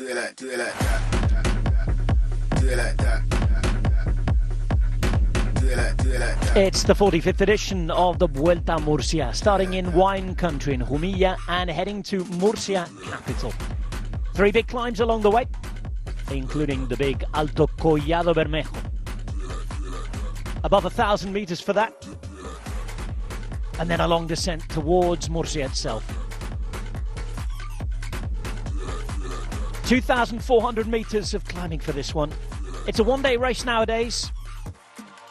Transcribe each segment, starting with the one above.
Do it like that. Do it like that. It's the 45th edition of the Vuelta Murcia, starting in wine country in Jumilla and heading to Murcia capital. 3 big climbs along the way, including the big Alto Collado Bermejo. Above 1,000 meters for that, and then a long descent towards Murcia itself. 2,400 meters of climbing for this one. It's a one-day race nowadays.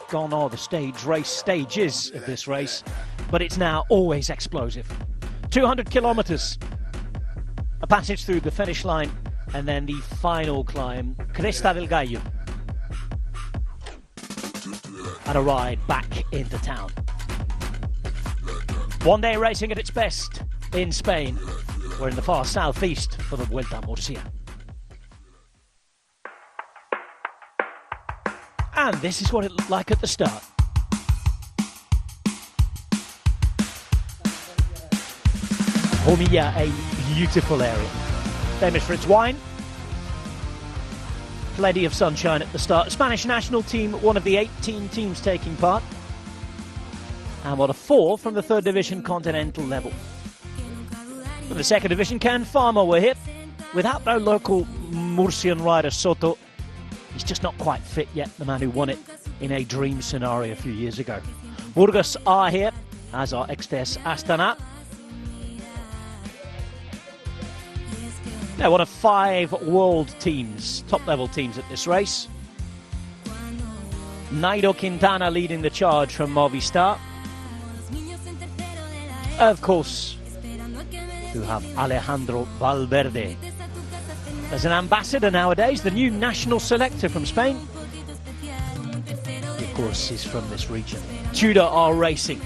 Gone are the stages of this race, but it's now always explosive. 200 kilometers, a passage through the finish line, and then the final climb, Cresta del Gallo, and a ride back into town. One day racing at its best in Spain. We're in the far southeast for the Vuelta Murcia. And this is what it looked like at the start. Jumilla, a beautiful area. Famous for its wine. Plenty of sunshine at the start. Spanish national team, one of the 18 teams taking part. And what a 4 from the 3rd division continental level. From the 2nd division, Ken Farmer were here. Without no local Murcian rider, Soto, he's just not quite fit yet, the man who won it in a dream scenario a few years ago. Burgos are here, as are Extes Astana. They're one of 5 world teams, top-level teams at this race. Nairo Quintana leading the charge from Movistar. Of course, you have Alejandro Valverde. There's an ambassador nowadays, the new national selector from Spain. He, of course, is from this region. Tudor are racing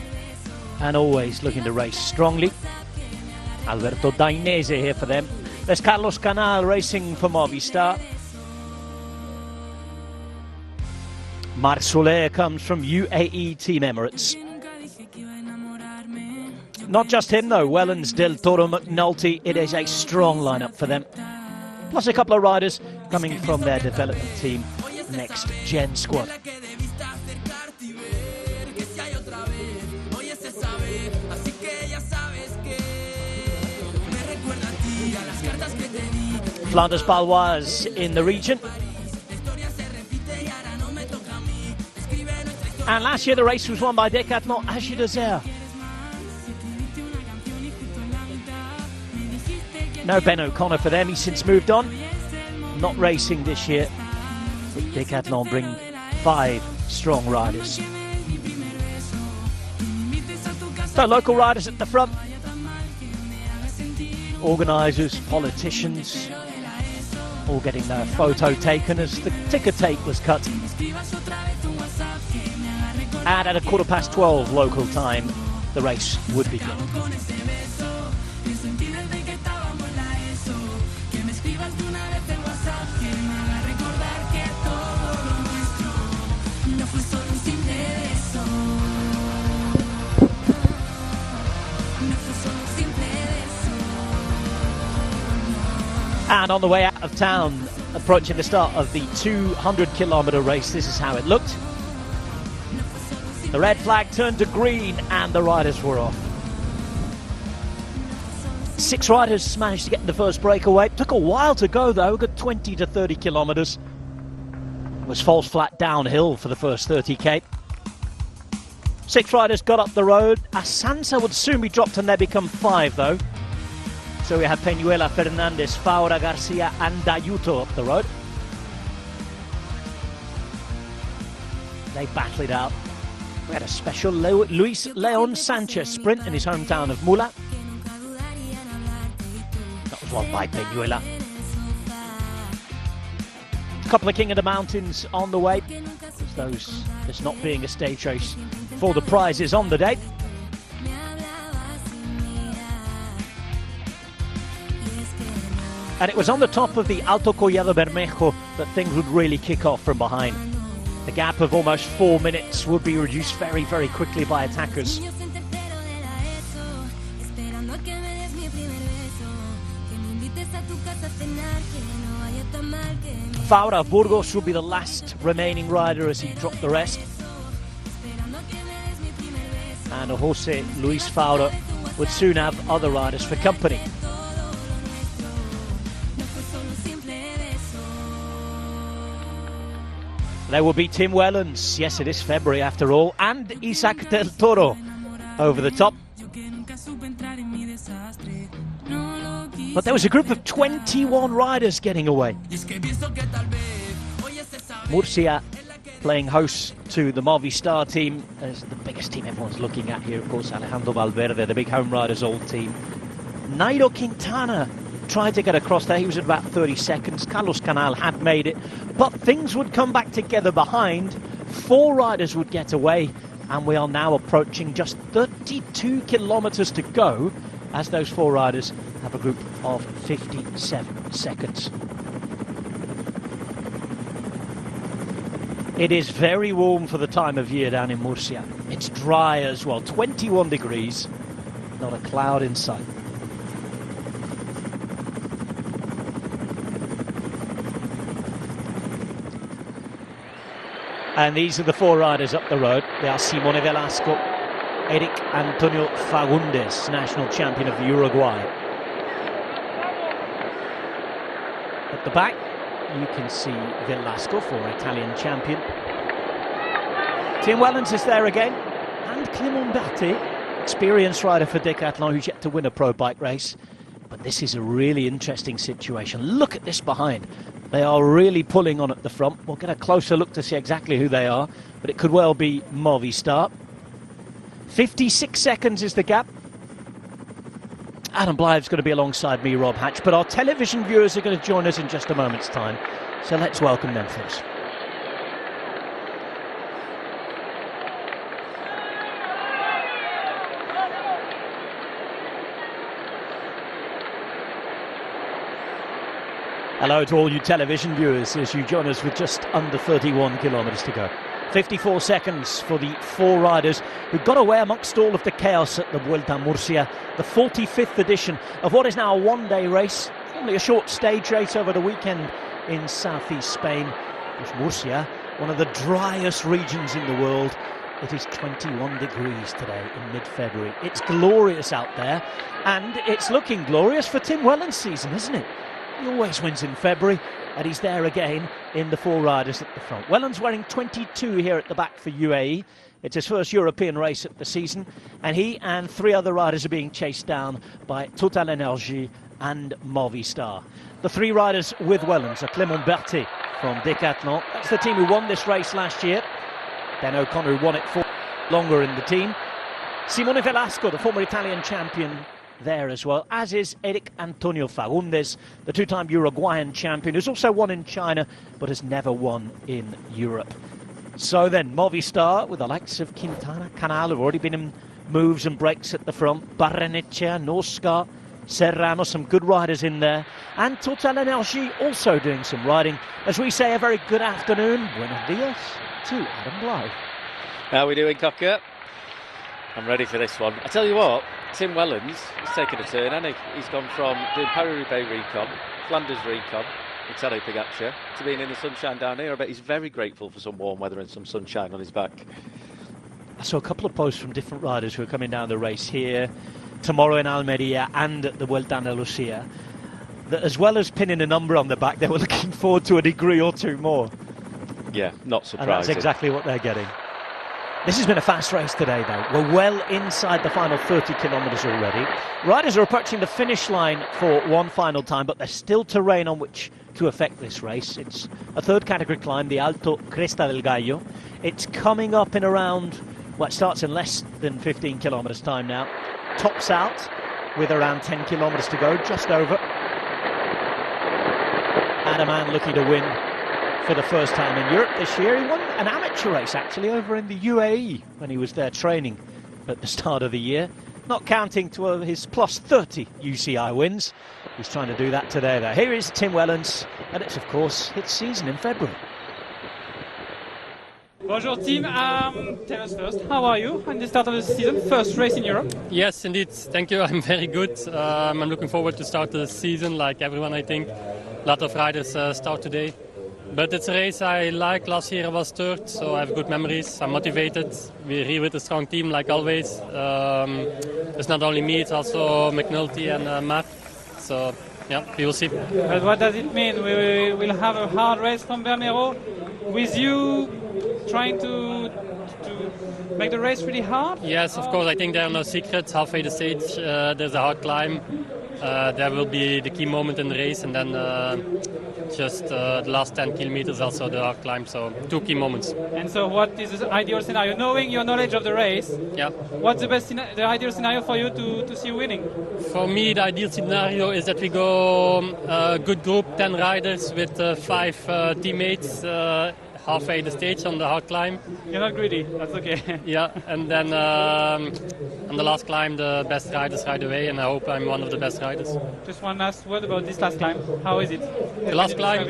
and always looking to race strongly. Alberto Dainese here for them. There's Carlos Canal racing for Movistar. Marc Soler comes from UAE Team Emirates. Not just him though, Wellens, Del Toro, McNulty. It is a strong lineup for them. Plus a couple of riders coming from their development team, Next Gen Squad. Flanders Baloise in the region. And last year the race was won by Decathlon Agi Desert. No Ben O'Connor for them, he's since moved on. Not racing this year. But Decathlon bring 5 strong riders. So local riders at the front. Organisers, politicians, all getting their photo taken as the ticker tape was cut. And at 12:15 local time, the race would begin. And on the way out of town, approaching the start of the 200-kilometre race, this is how it looked. The red flag turned to green and the riders were off. 6 riders managed to get in the first breakaway. Took a while to go though, good 20 to 30 kilometres. It was falls flat downhill for the first 30k. 6 riders got up the road. Asansa would soon be dropped and they become 5 though. So we have Peñuela, Fernandez, Faura, Garcia and Dayuto up the road. They battle it out. We had a special Luis Leon Sanchez sprint in his hometown of Mula. That was won by Peñuela. A couple of King of the Mountains on the way. There's not being a stage race for the prizes on the day. And it was on the top of the Alto Collado Bermejo that things would really kick off from behind. The gap of almost 4 minutes would be reduced very, very quickly by attackers. Faura of Burgos would be the last remaining rider as he dropped the rest. And Jose Luis Faura would soon have other riders for company. There will be Tim Wellens, yes it is February after all, and Isaac del Toro over the top. But there was a group of 21 riders getting away. Murcia playing host to the Movistar team, as the biggest team everyone's looking at here, of course, Alejandro Valverde, the big home riders' old team. Nairo Quintana tried to get across there, he was at about 30 seconds. Carlos Canal had made it, but things would come back together behind. 4 riders would get away, and we are now approaching just 32 kilometres to go as those 4 riders have a group of 57 seconds. It is very warm for the time of year down in Murcia. It's dry as well, 21 degrees, not a cloud in sight. And these are the 4 riders up the road. They are Simone Velasco, Eric Antonio Fagundes, national champion of Uruguay. At the back, you can see Velasco, former Italian champion. Tim Wellens is there again, and Clément Berthet, experienced rider for Decathlon, who's yet to win a pro bike race. But this is a really interesting situation. Look at this behind. They are really pulling on at the front. We'll get a closer look to see exactly who they are, but it could well be Movistar. 56 seconds is the gap. Adam Blythe's going to be alongside me, Rob Hatch, but our television viewers are going to join us in just a moment's time, so let's welcome them first. Hello to all you television viewers as you join us with just under 31 kilometres to go. 54 seconds for the 4 riders who got away amongst all of the chaos at the Vuelta Murcia, the 45th edition of what is now a one-day race, only a short stage race over the weekend in southeast Spain. With Murcia, one of the driest regions in the world. It is 21 degrees today in mid-February. It's glorious out there, and it's looking glorious for Tim Wellens' season, isn't it? He always wins in February, and he's there again in the 4 riders at the front. Wellens wearing 22 here at the back for UAE. It's his first European race of the season, and he and 3 other riders are being chased down by Total Energy and Movistar. The 3 riders with Wellens are Clément Berthet from Decathlon. That's the team who won this race last year. Ben O'Connor, who won it for longer in the team. Simone Velasco, the former Italian champion, there as well, as is Eric Antonio Fagundes, the 2-time Uruguayan champion, who's also won in China but has never won in Europe. So then, Movistar, with the likes of Quintana, Canal, who've already been in moves and breaks at the front, Barrenechea, Nosca, Serrano, some good riders in there, and Total Energy also doing some riding. As we say, a very good afternoon, buenos dias to Adam Blythe. How are we doing, Cocker? I'm ready for this one. I tell you what, Tim Wellens, he's taken a turn, hasn't he? He's gone from doing Paris-Roubaix recon, Flanders recon, Italia Pagaccia, to being in the sunshine down here. I bet he's very grateful for some warm weather and some sunshine on his back. I saw a couple of posts from different riders who are coming down the race here, tomorrow in Almeria and at the Vuelta Andalucía, that as well as pinning a number on the back, they were looking forward to a degree or 2 more. Yeah, not surprising. And that's exactly what they're getting. This has been a fast race today, though. We're well inside the final 30 kilometres already. Riders are approaching the finish line for one final time, but there's still terrain on which to affect this race. It's a 3rd category climb, the Alto Cresta del Gallo. It's coming up in around, well, it starts in less than 15 kilometres time now. Tops out with around 10 kilometres to go, just over. And a man looking to win for the first time in Europe this year. He won an amateur race actually over in the UAE when he was there training at the start of the year, not counting to his plus 30 UCI wins. He's trying to do that today though. Here is Tim Wellens, and it's of course his season in February. Bonjour team, tell us first, how are you on the start of the season, first race in Europe? Yes, indeed, thank you, I'm very good. I'm looking forward to start the season like everyone, I think. lot of riders start today. But it's a race I like. Last year I was third, so I have good memories. I'm motivated. We're here with a strong team, like always. It's not only me, it's also McNulty and Matt. So, yeah, we will see. But what does it mean? We will have a hard race from Bernero with you trying to make the race really hard? Yes, of course. I think there are no secrets. Halfway the stage, there's a hard climb. There will be the key moment in the race, and then just the last 10 kilometers also the hard climb. So 2 key moments. And so, what is the ideal scenario? Knowing your knowledge of the race, yeah. What's the ideal scenario for you to see you winning? For me, the ideal scenario is that we go a good group, 10 riders with 5 teammates. Halfway the stage on the hard climb. You're not greedy, that's okay. Yeah, and then on the last climb the best riders ride away, and I hope I'm one of the best riders. Just one last word about this last climb. How is it? The last climb,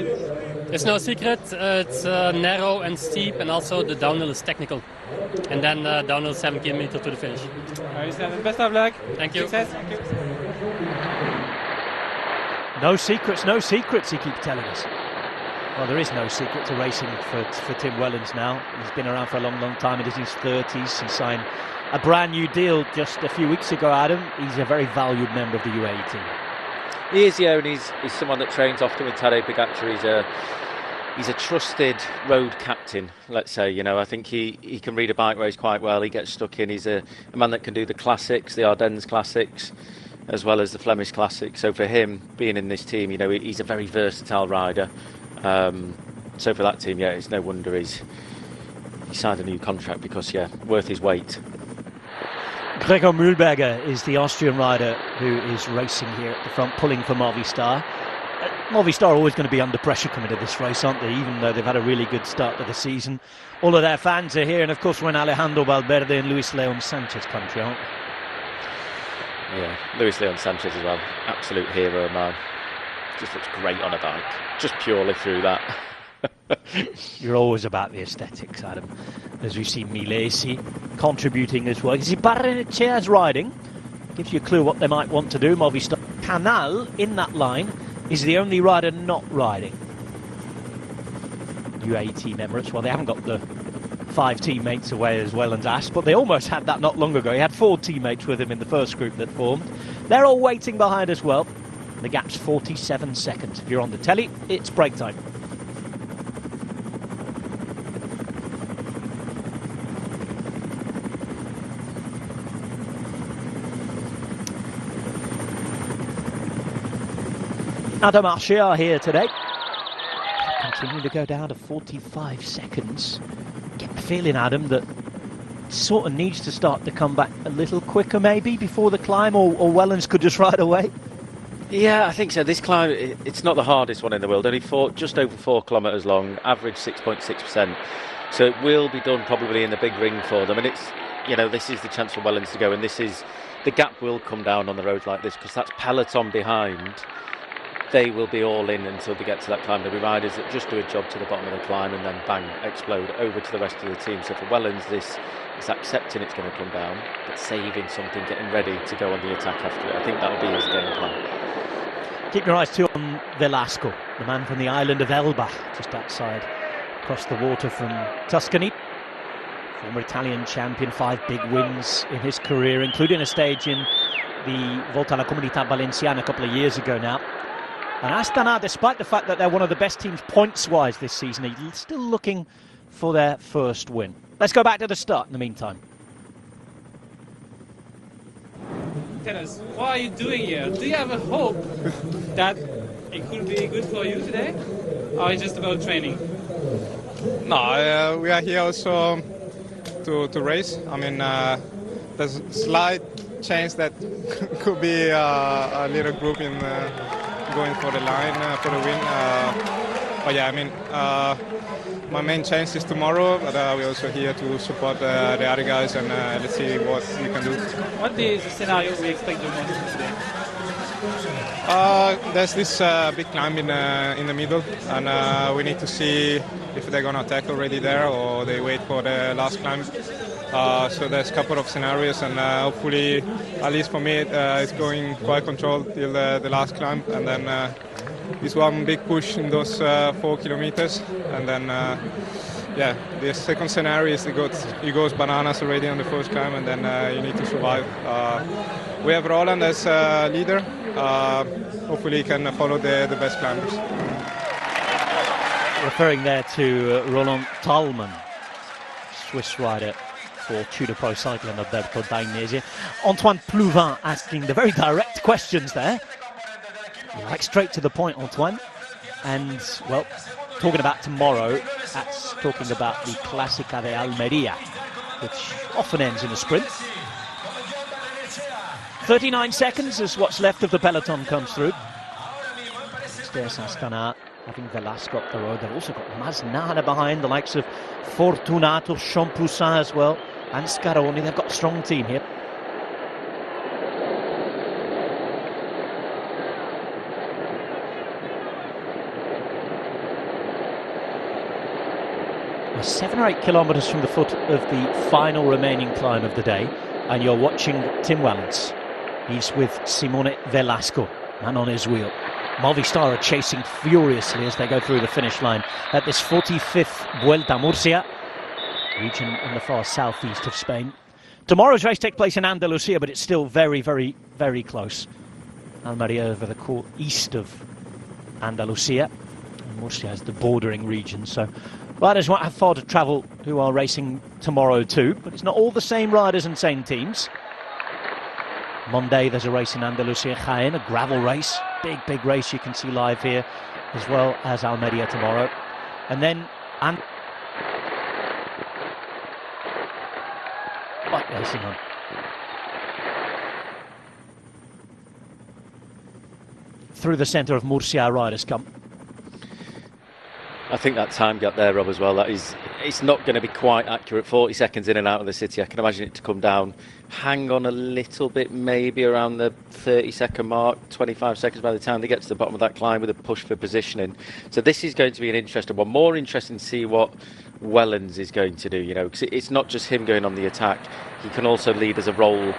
it's no secret. It's narrow and steep, and also the downhill is technical. And then downhill 7 kilometers to the finish. Best of luck. Thank you. Success. Thank you. No secrets, he keeps telling us. Well, there is no secret to racing for Tim Wellens now. He's been around for a long time. It is his 30s. He signed a brand new deal just a few weeks ago, Adam. He's a very valued member of the UAE team. He is, yeah, and he's someone that trains often with Tadej Pogačar. He's a trusted road captain, let's say. You know, I think he can read a bike race quite well. He gets stuck in. He's a man that can do the classics, the Ardennes classics, as well as the Flemish classics. So for him, being in this team, you know, he's a very versatile rider. So for that team, yeah, it's no wonder he signed a new contract because, yeah, worth his weight. Gregor Mühlberger is the Austrian rider who is racing here at the front, pulling for Movistar. Movistar are always going to be under pressure coming to this race, aren't they? Even though they've had a really good start to the season. All of their fans are here, and of course we're in Alejandro Valverde and Luis Leon Sanchez country, aren't we? Yeah, Luis Leon Sanchez as well. Absolute hero, man. Just looks great on a bike, just purely through that. You're always about the aesthetics, Adam. As we see Milesi contributing as well. You see Barrenechea's riding. Gives you a clue what they might want to do. Movistar. Canal in that line is the only rider not riding. UAE Team Emirates. Well, they haven't got the 5 teammates away as well as Ash, but they almost had that not long ago. He had 4 teammates with him in the first group that formed. They're all waiting behind as well. The gap's 47 seconds. If you're on the telly, it's break time. Adam Archer are here today. Continue to go down to 45 seconds. Get the feeling, Adam, that sort of needs to start to come back a little quicker maybe before the climb, or Wellens could just ride away. Yeah, I think so. This climb, it's not the hardest one in the world. Only just over 4 kilometres long, average 6.6%. So it will be done probably in the big ring for them. And it's, you know, this is the chance for Wellens to go. And this is, the gap will come down on the roads like this because that's peloton behind. They will be all in until they get to that climb. There'll be riders that just do a job to the bottom of the climb and then bang, explode over to the rest of the team. So for Wellens, this is accepting it's going to come down, but saving something, getting ready to go on the attack after it. I think that'll be his game plan. Keep your eyes too on Velasco, the man from the island of Elba, just outside, across the water from Tuscany. Former Italian champion, 5 big wins in his career, including a stage in the Volta alla Comunità Valenciana a couple of years ago now. And Astana, despite the fact that they're one of the best teams points-wise this season, are still looking for their first win. Let's go back to the start in the meantime. Tell us, what are you doing here? Do you have a hope that it could be good for you today? Or it's just about training? No, we are here also to race. I mean, there's a slight chance that could be a little group in going for the line for the win. But yeah, I mean, my main chance is tomorrow, but we're also here to support the other guys, and let's see what we can do. What is the scenario we expect the most today? There's this big climb in the middle, and we need to see if they're going to attack already there or they wait for the last climb. So there's a couple of scenarios, and hopefully, at least for me, it's going quite controlled till the last climb, and then is one big push in those 4 kilometers, and then yeah, the second scenario is he goes bananas already on the first climb, and then you need to survive. We have Roland as leader. Hopefully he can follow the best climbers. Referring there to Roland Thalmann, Swiss rider for Tudor Pro Cycling Alberto Dainese. Antoine Plouvin asking the very direct questions there. Right straight to the point, Antoine. And, well, talking about tomorrow, that's talking about the Clásica de Almería, which often ends in a sprint. 39 seconds is what's left of the peloton comes through. Stairs Astana having Velasco up the road. They've also got Masnada behind, the likes of Fortunato, Champoussin as well, and Scaroni. They've got a strong team here. We're 7 or 8 kilometres from the foot of the final remaining climb of the day, and you're watching Tim Wellens. He's with Simone Velasco, man on his wheel. Movistar are chasing furiously as they go through the finish line at this 45th Vuelta Murcia, region in the far southeast of Spain. Tomorrow's race takes place in Andalusia, but it's still very, very, very close. Almería over the east of Andalusia. And Murcia is the bordering region, so riders won't have far to travel who are racing tomorrow too, but it's not all the same riders and same teams. Monday there's a race in Andalusia, Jaén, a gravel race. Big race you can see live here, as well as Almería tomorrow. And then bike racing on. Through the centre of Murcia, riders come. I think that time gap there, Rob, as well, it's not going to be quite accurate. 40 seconds in and out of the city. I can imagine it to come down, hang on a little bit, maybe around the 30-second mark, 25 seconds by the time they get to the bottom of that climb with a push for positioning. So this is going to be an interesting one. More interesting to see what Wellens is going to do, you know, because it's not just him going on the attack. He can also lead as a role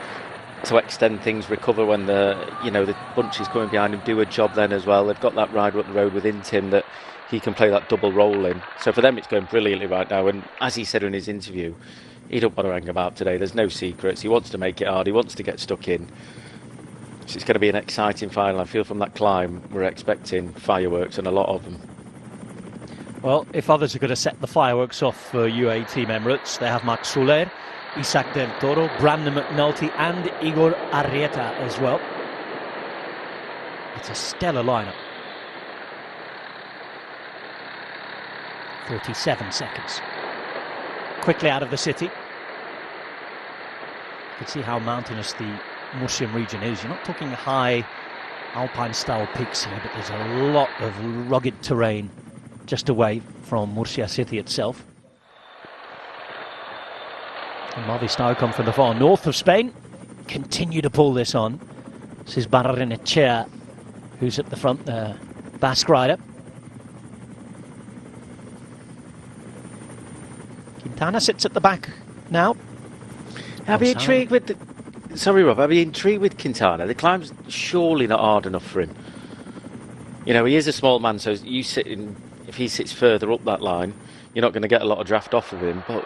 to extend things, recover when the bunch is coming behind him, do a job then as well. They've got that rider up the road within Tim that he can play that double role in. So for them, it's going brilliantly right now. And as he said in his interview, he don't want to hang about today. There's no secrets. He wants to make it hard. He wants to get stuck in. So it's going to be an exciting final. I feel from that climb, we're expecting fireworks and a lot of them. Well, if others are going to set the fireworks off for UAE Team Emirates, they have Max Soler, Isaac Del Toro, Brandon McNulty and Igor Arrieta as well. It's a stellar lineup. 47 seconds. Quickly out of the city. You can see how mountainous the Murcian region is. You're not talking high alpine-style peaks here, but there's a lot of rugged terrain just away from Murcia city itself. And Movistar come from the far north of Spain. Continue to pull this on. This is Barrenechea, who's at the front there, Basque rider. Quintana sits at the back now. I'll be intrigued with sorry, Rob, I'll be intrigued with Quintana. The climb's surely not hard enough for him. You know, he is a small man, so if he sits further up that line, you're not going to get a lot of draft off of him. But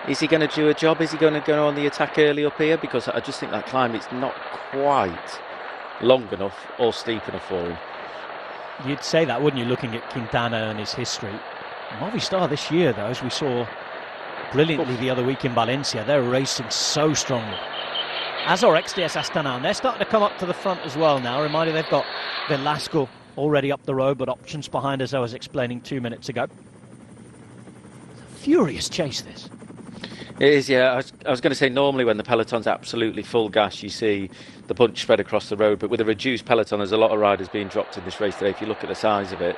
is he going to do a job? Is he going to go on the attack early up here? Because I just think that climb is not quite long enough or steep enough for him. You'd say that, wouldn't you, looking at Quintana and his history? Movistar this year, though, as we saw brilliantly the other week in Valencia, they're racing so strongly. As are XDS Astana, and they're starting to come up to the front as well now. Reminder, they've got Velasco already up the road, but options behind, as I was explaining 2 minutes ago. Furious chase, this. It is, yeah. I was going to say, normally when the peloton's absolutely full gas, you see the bunch spread across the road, but with a reduced peloton, there's a lot of riders being dropped in this race today, if you look at the size of it.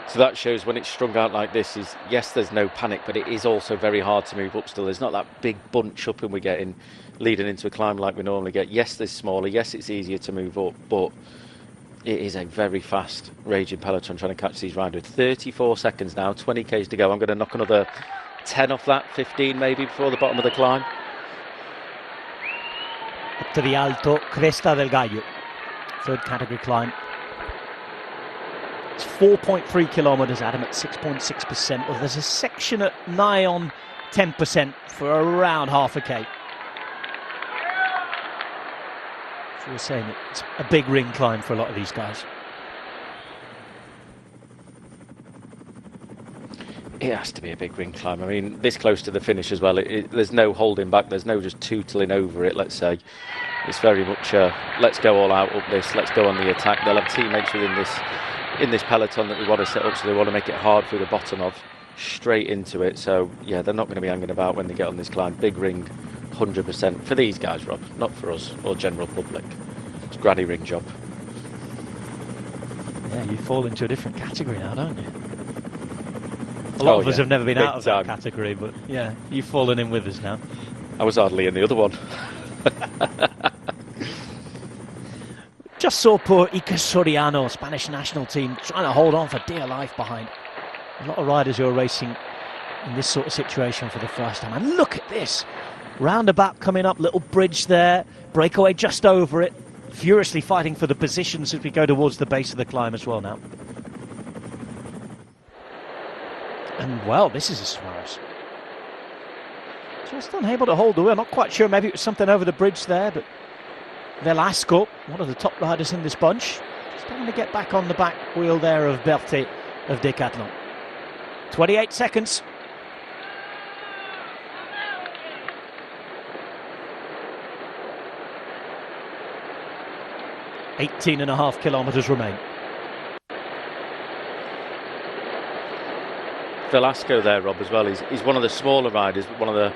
So that shows when it's strung out like this, is yes, there's no panic, but it is also very hard to move up still. There's not that big bunch up and we're getting leading into a climb like we normally get. Yes, there's smaller. Yes, it's easier to move up, but it is a very fast, raging peloton trying to catch these riders. 34 seconds now, 20 k's to go. I'm going to knock another 10 off that, 15 maybe before the bottom of the climb. Up to the Alto Cresta del Gallo, third category climb. It's 4.3 kilometres, Adam, at 6.6%. Well, there's a section at nigh on 10% for around half a K. So we're saying it's a big ring climb for a lot of these guys. It has to be a big ring climb. I mean, this close to the finish as well, there's no holding back, there's no just tootling over it, let's say. It's very much let's go all out up this, let's go on the attack. They'll have teammates within this peloton that we want to set up, so they want to make it hard through the bottom of, straight into it. So yeah, they're not going to be hanging about when they get on this climb. Big ring, 100% for these guys, Rob, not for us or general public. It's a granny ring job. Yeah, you fall into a different category now, don't you? A lot of us have never been out of that category, but yeah, you've fallen in with us now. I was hardly in the other one. Just saw poor Iker Soriano, Spanish national team, trying to hold on for dear life behind. A lot of riders who are racing in this sort of situation for the first time. And look at this. Roundabout coming up, little bridge there, breakaway just over it. Furiously fighting for the positions as we go towards the base of the climb as well now. And well, this is a Suarez. Just unable to hold the wheel. Not quite sure, maybe it was something over the bridge there, but Velasco, one of the top riders in this bunch, just having to get back on the back wheel there of Berthet of Decathlon. 28 seconds. .5 kilometres remain. Velasco there, Rob, as well. He's one of the smaller riders, one of the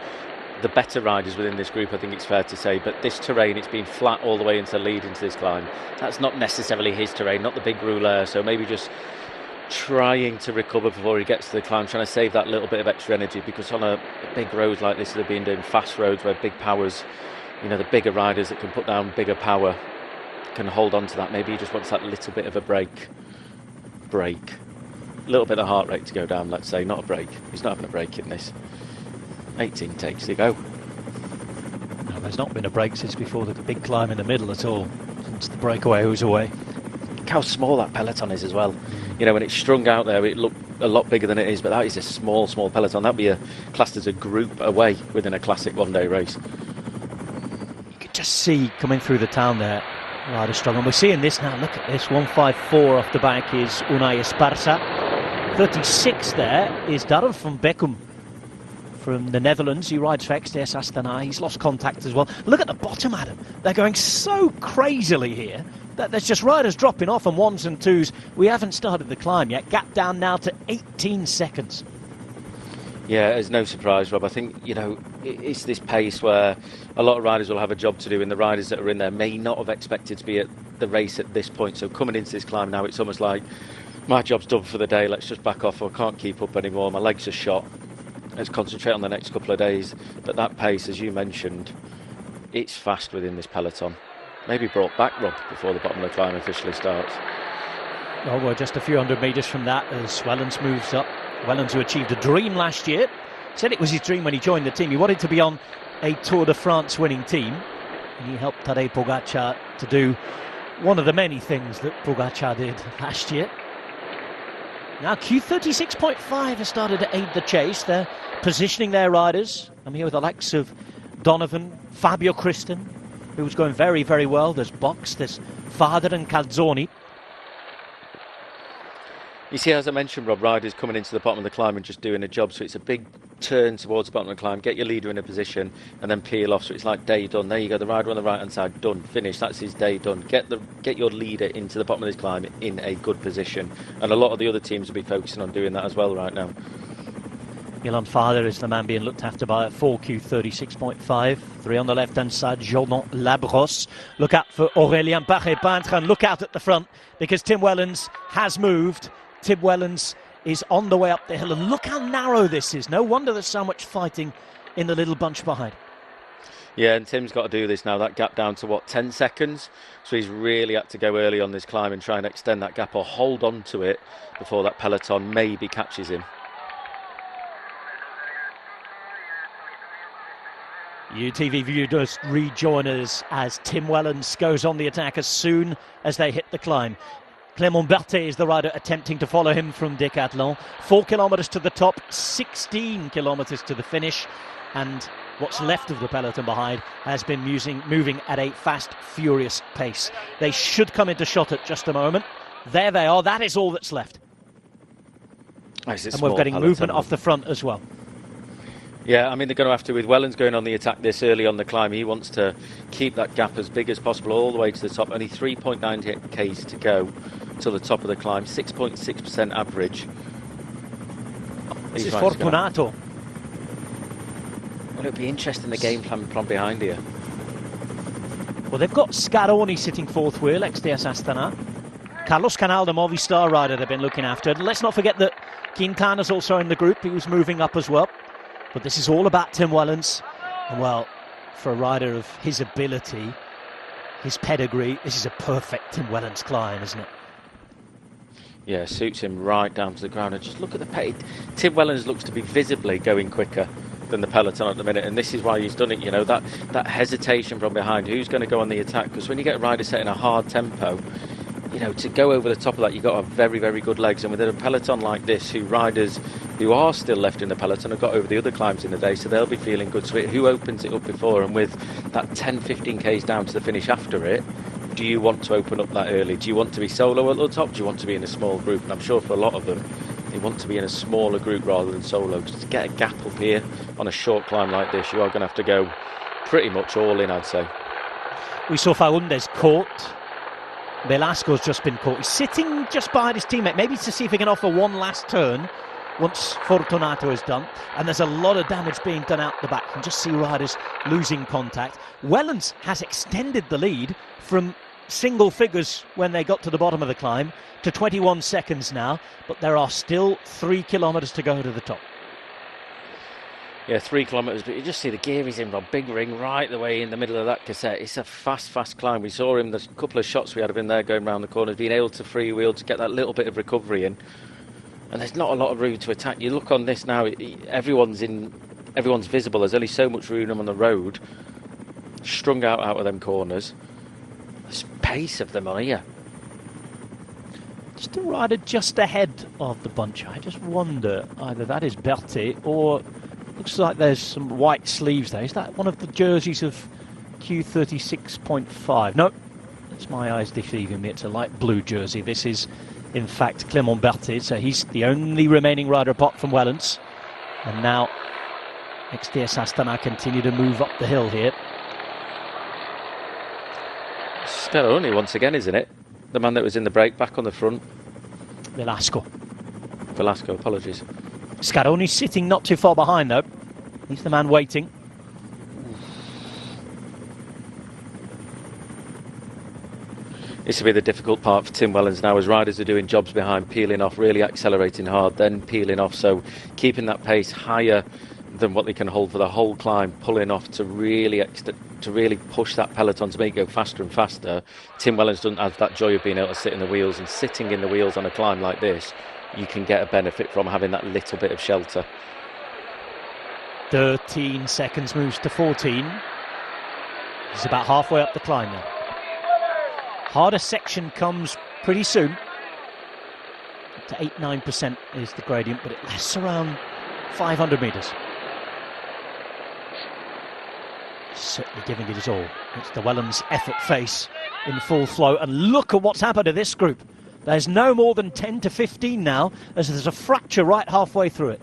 better riders within this group, I think it's fair to say. But this terrain, it's been flat all the way into lead into this climb. That's not necessarily his terrain, not the big rouleur. So maybe just trying to recover before he gets to the climb, trying to save that little bit of extra energy, because on a big road like this, they've been doing fast roads where big powers, you know, the bigger riders that can put down bigger power can hold on to that. Maybe he just wants that little bit of a break. A little bit of heart rate to go down, let's say, not a break. He's not having a break in this. 18 takes to go. No, there's not been a break since before the big climb in the middle at all, since the breakaway was away. Look how small that peloton is as well. You know, when it's strung out there, it looked a lot bigger than it is, but that is a small peloton. That'd be classed as a group away within a classic one-day race. You could just see coming through the town there, rather strong. And we're seeing this now. Look at this. 154 off the back is Unai Esparza. 36 there is Darren van Beckum from the Netherlands. He rides for XDS Astana. He's lost contact as well. Look at the bottom, Adam. They're going so crazily here that there's just riders dropping off on ones and twos. We haven't started the climb yet. Gap down now to 18 seconds. Yeah, it's no surprise, Rob. I think, you know, it's this pace where a lot of riders will have a job to do, and the riders that are in there may not have expected to be at the race at this point. So coming into this climb now, it's almost like, my job's done for the day, let's just back off, I can't keep up anymore, my legs are shot, let's concentrate on the next couple of days. But that pace, as you mentioned, it's fast within this peloton. Maybe brought back, Rob, before the bottom of the climb officially starts. Well, we're just a few hundred metres from that as Wellens moves up. Wellens, who achieved a dream last year, said it was his dream when he joined the team. He wanted to be on a Tour de France winning team, and he helped Tadej Pogacar to do one of the many things that Pogacar did last year. Now Q36.5 has started to aid the chase. They're positioning their riders. I'm here with the likes of Donovan, Fabio Christen, who's going very, very well. There's Box, there's Fader and Calzoni. You see, as I mentioned, Rob, riders coming into the bottom of the climb and just doing a job. So it's a big turn towards the bottom of the climb, get your leader in a position and then peel off. So it's like day done. There you go, the rider on the right hand side, done, finished. That's his day done. Get your leader into the bottom of this climb in a good position. And a lot of the other teams will be focusing on doing that as well right now. Milan Fader is the man being looked after by a 4Q36.5. 3 on the left hand side, Jordan Labrosse. Look out for Aurélien Barré-Peintre and look out at the front because Tim Wellens has moved. Tim Wellens is on the way up the hill, and look how narrow this is. No wonder there's so much fighting in the little bunch behind. Yeah, and Tim's got to do this now. That gap down to, 10 seconds? So he's really had to go early on this climb and try and extend that gap or hold on to it before that peloton maybe catches him. UTV viewers rejoin us as Tim Wellens goes on the attack as soon as they hit the climb. Clément Berthet is the rider attempting to follow him from Decathlon. 4 kilometres to the top, 16 kilometres to the finish, and what's left of the peloton behind has been moving at a fast, furious pace. They should come into shot at just a moment. There they are. That is all that's left. And we're getting movement off the front as well. Yeah, I mean, they're going to have to, with Wellens going on the attack this early on the climb, he wants to keep that gap as big as possible all the way to the top. Only 3.9 k's to go to the top of the climb, 6.6% average. This is Fortunato. Well, it'll be interesting, the game plan from behind here. Well, they've got Scaroni sitting fourth wheel, ex-DS Astana. Carlos Canal, the Movistar rider they've been looking after. And let's not forget that Quintana's also in the group. He was moving up as well. But this is all about Tim Wellens. And, well, for a rider of his ability, his pedigree, this is a perfect Tim Wellens climb, isn't it? Yeah, suits him right down to the ground. And just look at the pace. Tim Wellens looks to be visibly going quicker than the peloton at the minute, and this is why he's done it. You know, that hesitation from behind, who's going to go on the attack? Because when you get a rider setting a hard tempo, you know, to go over the top of that, you've got to have very, very good legs. And with a peloton like this, riders who are still left in the peloton have got over the other climbs in the day, so they'll be feeling good. So who opens it up before? And with that 10-15 k's down to the finish after it, do you want to open up that early? Do you want to be solo at the top? Do you want to be in a small group? And I'm sure for a lot of them, they want to be in a smaller group rather than solo. Because to get a gap up here on a short climb like this, you are going to have to go pretty much all in, I'd say. We saw Faúndez caught. Velasco's just been caught. He's sitting just behind his teammate, maybe to see if he can offer one last turn once Fortunato is done. And there's a lot of damage being done out the back. You can just see riders losing contact. Wellens has extended the lead from single figures when they got to the bottom of the climb to 21 seconds now, but there are still 3 kilometres to go to the top. Yeah, 3 kilometres, but you just see the gear he's in, Rob. Big ring right the way in the middle of that cassette. It's a fast climb. We saw him, there's a couple of shots we had of him there going round the corners, being able to freewheel to get that little bit of recovery in. And there's not a lot of room to attack. You look on this now, everyone's visible. There's only so much room on the road, strung out of them corners. There's pace of them on here. Just a rider just ahead of the bunch. I just wonder, either that is Berthet or looks like there's some white sleeves there. Is that one of the jerseys of Q36.5? No, it's my eyes deceiving me. It's a light blue jersey. This is, in fact, Clément Berthet. So he's the only remaining rider apart from Wellens. And now ex-DS Astana continue to move up the hill here. Scaroni once again, isn't it? The man that was in the break, back on the front. Velasco, apologies. Scaroni sitting not too far behind, though. He's the man waiting. This will be the difficult part for Tim Wellens now, as riders are doing jobs behind, peeling off, really accelerating hard, then peeling off. So keeping that pace higher than what they can hold for the whole climb, pulling off to really push that peloton to make it go faster and faster. Tim Wellens doesn't have that joy of being able to sit in the wheels, and sitting in the wheels on a climb like this, you can get a benefit from having that little bit of shelter. 13 seconds moves to 14. He's about halfway up the climb now. Harder section comes pretty soon. Up to 8-9% is the gradient, but it lasts around 500 metres. Certainly giving it his all. It's the Wellens effort face in full flow, and look at what's happened to this group. There's no more than 10 to 15 now, as there's a fracture right halfway through it.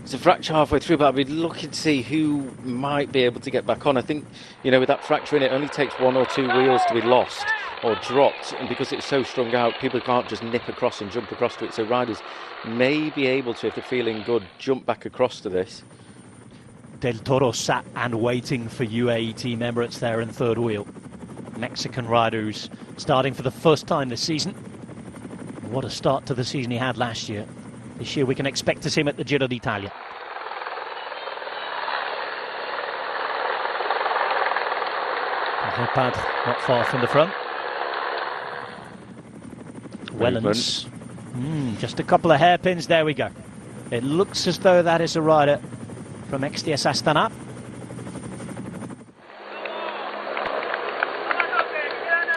It's a fracture halfway through, but I'll be looking to see who might be able to get back on. I think, you know, with that fracture in it, only takes 1 or 2 wheels to be lost or dropped, and because it's so strung out, people can't just nip across and jump across to it. So riders may be able to, if they're feeling good, jump back across to this. Del Toro sat and waiting for UAE Team Emirates there in third wheel. Mexican rider who's starting for the first time this season. What a start to the season he had last year. This year we can expect to see him at the Giro d'Italia. Repad not far from the front. Wellens. Just a couple of hairpins. There we go. It looks as though that is a rider from ex-DS Astana.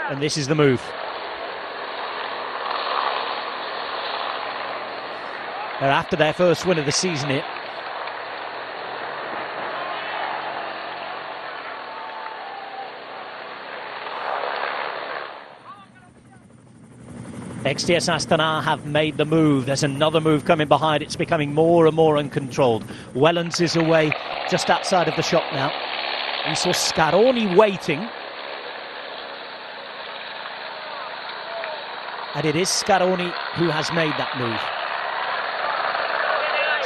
And this is the move. They're after their first win of the season here. XTS Astana have made the move. There's another move coming behind. It's becoming more and more uncontrolled. Wellens is away just outside of the shop now. We saw Scaroni waiting. And it is Scaroni who has made that move.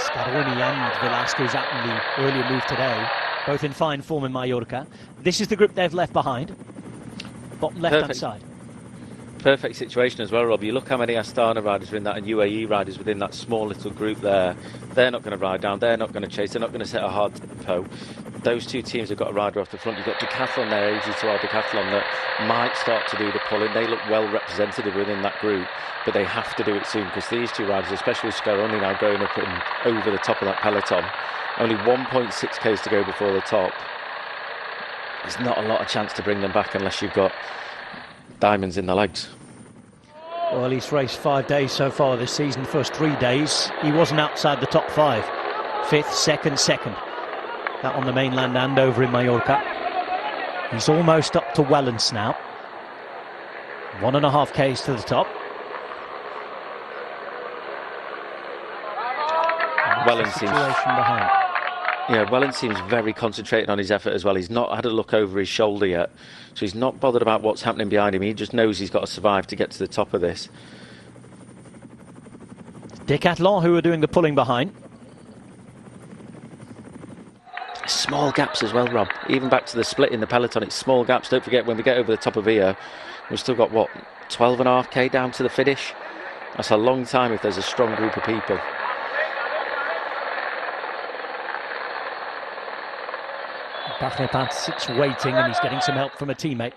Scaroni and Velasquez at the earlier move today, both in fine form in Mallorca. This is the group they've left behind. Bottom left-hand side. Perfect situation as well, Rob. You look how many Astana riders are in that and UAE riders within that small little group there. They're not going to ride down, they're not going to chase, they're not going to set a hard tempo. Those two teams have got a rider off the front. You've got Decathlon there, AG2R Decathlon, that might start to do the pulling. They look well represented within that group, but they have to do it soon because these two riders, especially Scaroni now going up and over the top of that peloton, only 1.6 k's to go before the top. There's not a lot of chance to bring them back unless you've got diamonds in the legs. Well, he's raced 5 days so far this season. First 3 days, he wasn't outside the top 5. 5th, second. That on the mainland and over in Mallorca. He's almost up to Wellens now. 1.5 k's to the top. Wellens seems behind. Yeah, Wellens seems very concentrated on his effort as well. He's not had a look over his shoulder yet, so he's not bothered about what's happening behind him. He just knows he's got to survive to get to the top of this. Decathlon who are doing the pulling behind. Small gaps as well, Rob. Even back to the split in the peloton, it's small gaps. Don't forget, when we get over the top of here, we've still got, what, 12.5 k down to the finish? That's a long time if there's a strong group of people. Bachnepat sits waiting and he's getting some help from a teammate.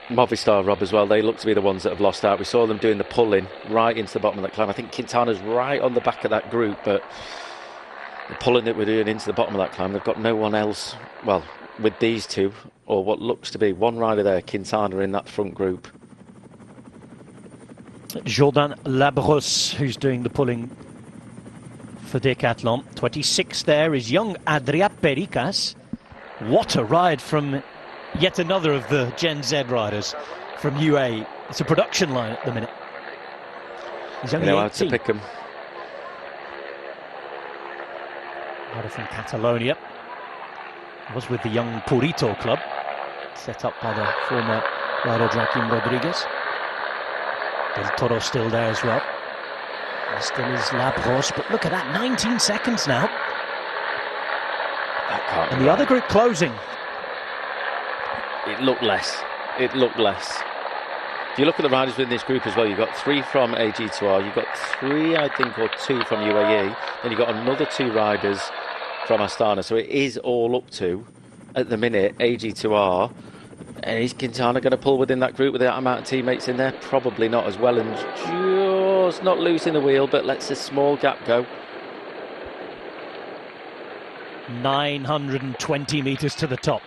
Movistar, Rob, as well, they look to be the ones that have lost out. We saw them doing the pulling right into the bottom of that climb. I think Quintana's right on the back of that group, but the pulling that we're doing into the bottom of that climb, they've got no one else, well, with these two, or what looks to be one rider there, Quintana, in that front group. Jordan Labrosse, who's doing the pulling for Decathlon. 26 there is young Adria Pericas. What a ride from yet another of the Gen Z riders from UAE. It's a production line at the minute. He's only 18. How to pick him. Rider from Catalonia. Was with the young Purito club, set up by the former rider Joaquim Rodriguez. Del Toro still there as well. There still is Labrosse, but look at that, 19 seconds now. And the other group closing. It looked less. If you look at the riders within this group as well, you've got 3 from AG2R, you've got 3, I think, or 2 from UAE, then you've got another 2 riders from Astana. So it is all up to, at the minute, AG2R. And is Quintana going to pull within that group with that amount of teammates in there? Probably not as well, and just not losing the wheel, but lets a small gap go. 920 metres to the top.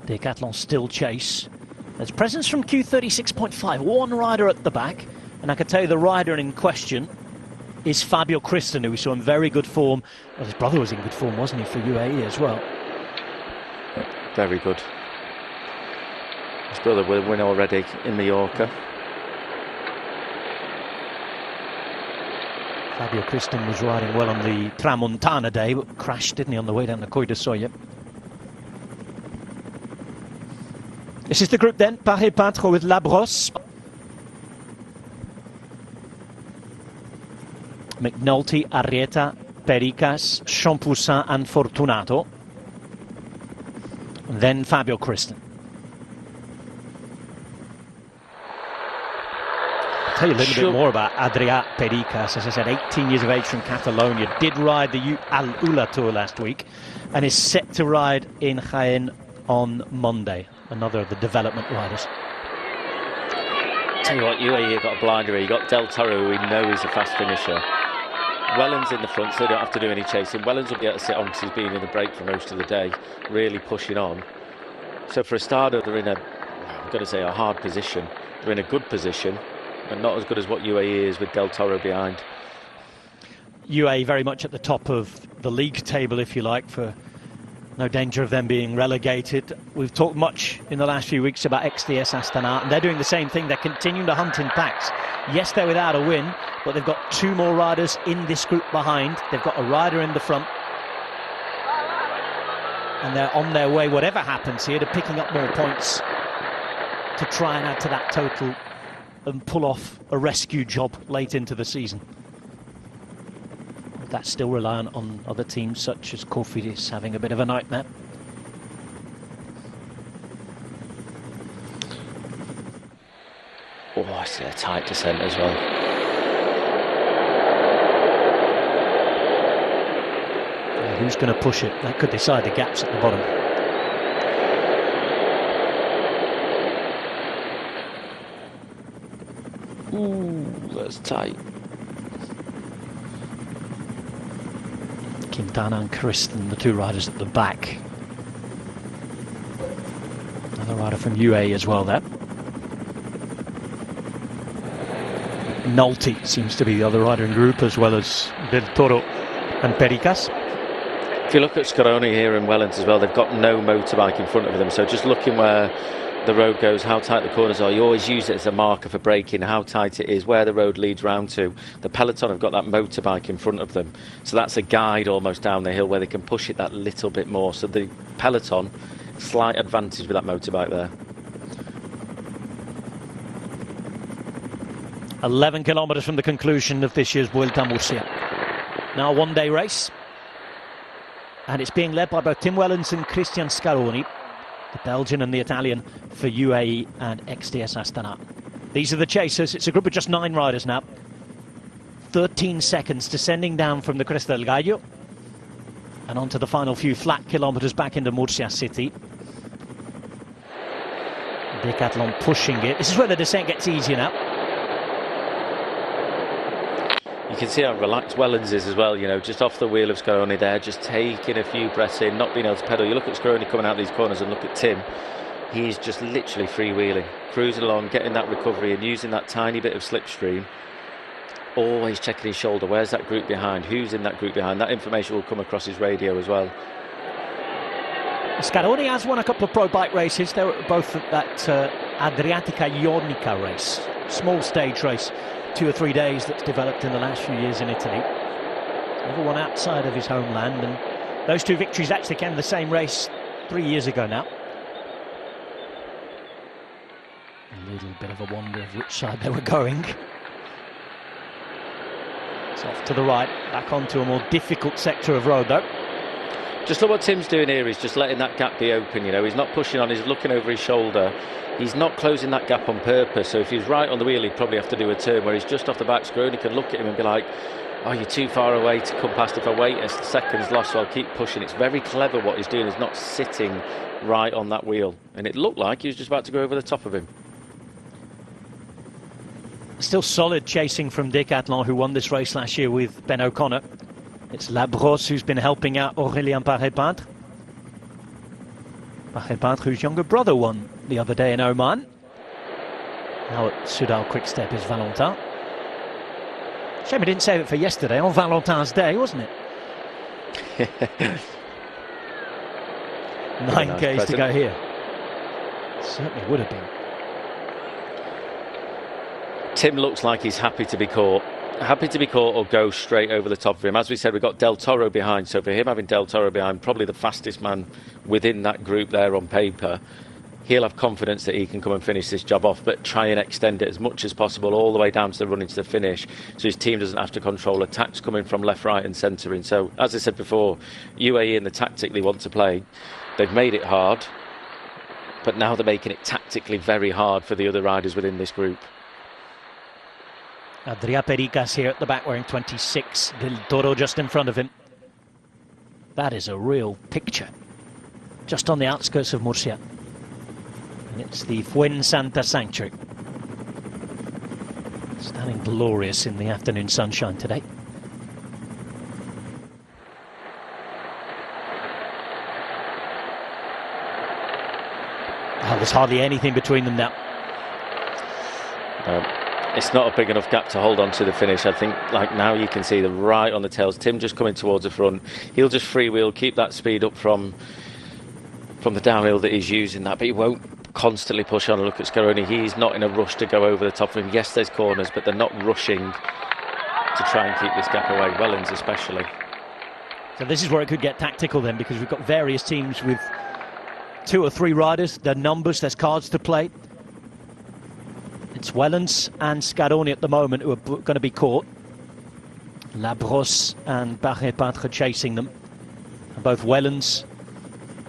Decathlon still chase. There's presence from Q36.5, one rider at the back, and I can tell you the rider in question is Fabio Kristen, who we saw in very good form. Well, his brother was in good form, wasn't he, for UAE as well? Very good. His brother will win already in Mallorca. Fabio Kristen was riding well on the Tramontana day, but crashed, didn't he, on the way down the Coy de Soye. This is the group then, Paris-Peintre with Labrosse. McNulty, Arrieta, Pericas, Champoussin and Fortunato. And then Fabio Kristen. I'll tell you a little bit more about Adria Pericas. As I said, 18 years of age from Catalonia. Did ride the Al Ula Tour last week and is set to ride in Jaén on Monday. Another of the development riders. Tell you what, UAE got a blinder here. You got Del Toro, who we know is a fast finisher. Wellens in the front, so they don't have to do any chasing. Wellens will be able to sit on because he's been in the break for most of the day, really pushing on. So for a starter, they're in a, I'm going to say, a hard position. They're in a good position. but not as good as what UAE is with Del Toro behind. UAE very much at the top of the league table, if you like, for no danger of them being relegated. We've talked much in the last few weeks about XDS Astana, and they're doing the same thing. They're continuing to hunt in packs. Yes, they're without a win, but they've got 2 more riders in this group behind. They've got a rider in the front, and they're on their way, whatever happens here, to picking up more points to try and add to that total and pull off a rescue job late into the season. That's still reliant on other teams such as Cofidis having a bit of a nightmare. Oh, I see a tight descent as well. And who's going to push it? That could decide the gaps at the bottom. Ooh, that's tight. Quintana and Kristen, the 2 riders at the back. Another rider from UAE as well there. Nolte seems to be the other rider in group, as well as Del Toro and Pericas. If you look at Scaroni here in Wellens as well, they've got no motorbike in front of them, so just looking where the road goes, how tight the corners are, you always use it as a marker for braking, how tight it is, where the road leads round to. The peloton have got that motorbike in front of them, so that's a guide almost down the hill where they can push it that little bit more. So the peloton, slight advantage with that motorbike there. 11 kilometres from the conclusion of this year's Vuelta Murcia. Now a one-day race, and it's being led by both Tim Wellens and Christian Scaroni, the Belgian and the Italian for UAE and XDS Astana. These are the chasers. It's a group of just 9 riders now. 13 seconds descending down from the Cresta del Gallo and onto the final few flat kilometres back into Murcia city. Decathlon pushing it. This is where the descent gets easier now. You can see how relaxed Wellens is as well, you know, just off the wheel of Scaroni there, just taking a few breaths in, not being able to pedal. You look at Scaroni coming out these corners and look at Tim. He's just literally freewheeling, cruising along, getting that recovery and using that tiny bit of slipstream. Always checking his shoulder. Where's that group behind? Who's in that group behind? That information will come across his radio as well. Scaroni has won a couple of pro bike races. They were both at that Adriatica Ionica race, small stage race. 2 or 3 days that's developed in the last few years in Italy. Never won outside of his homeland, and those 2 victories actually came in the same race 3 years ago now. A little bit of a wonder of which side they were going. It's off to the right, back onto a more difficult sector of road though. Just look what Tim's doing here. He's just letting that gap be open, you know. He's not pushing on, he's looking over his shoulder. He's not closing that gap on purpose, so if he's right on the wheel he'd probably have to do a turn where he's just off the back. Scaroni can look at him and be like, oh, you're too far away to come past. If I wait a second's lost, so I'll keep pushing. It's very clever what he's doing. He's not sitting right on that wheel, and it looked like he was just about to go over the top of him. Still solid chasing from Decathlon, who won this race last year with Ben O'Connor. It's Labrosse who's been helping out Aurélien Paré-Peintre. Paré-Peintre, whose younger brother won the other day in Oman. Now at Soudal Quick-Step is Valentin. Shame he didn't save it for yesterday, on Valentin's Day, wasn't it? 9 Ks to go here. Certainly would have been. Tim looks like he's happy to be caught. Happy to be caught or go straight over the top of him. As we said, we've got Del Toro behind, so for him having Del Toro behind, probably the fastest man within that group there on paper, he'll have confidence that he can come and finish this job off, but try and extend it as much as possible all the way down to the run into the finish, so his team doesn't have to control attacks coming from left, right and centering. So as I said before, UAE and the tactic they want to play, they've made it hard, but now they're making it tactically very hard for the other riders within this group. Adria Pericas here at the back wearing 26. Del Toro just in front of him. That is a real picture. Just on the outskirts of Murcia. And it's the Fuensanta Sanctuary. Standing glorious in the afternoon sunshine today. Oh, there's hardly anything between them now. it's not a big enough gap to hold on to the finish. I think like now you can see the right on the tails. Tim just coming towards the front. He'll just freewheel, keep that speed up from the downhill that he's using that, but he won't constantly push on. Look at Scaroni. He's not in a rush to go over the top of him. Yes, there's corners, but they're not rushing to try and keep this gap away. Wellens especially. So this is where it could get tactical then, because we've got various teams with 2 or 3 riders. There are numbers, there's cards to play. It's Wellens and Scaroni at the moment who are going to be caught. Labrosse and Barret-Patre chasing them. And both Wellens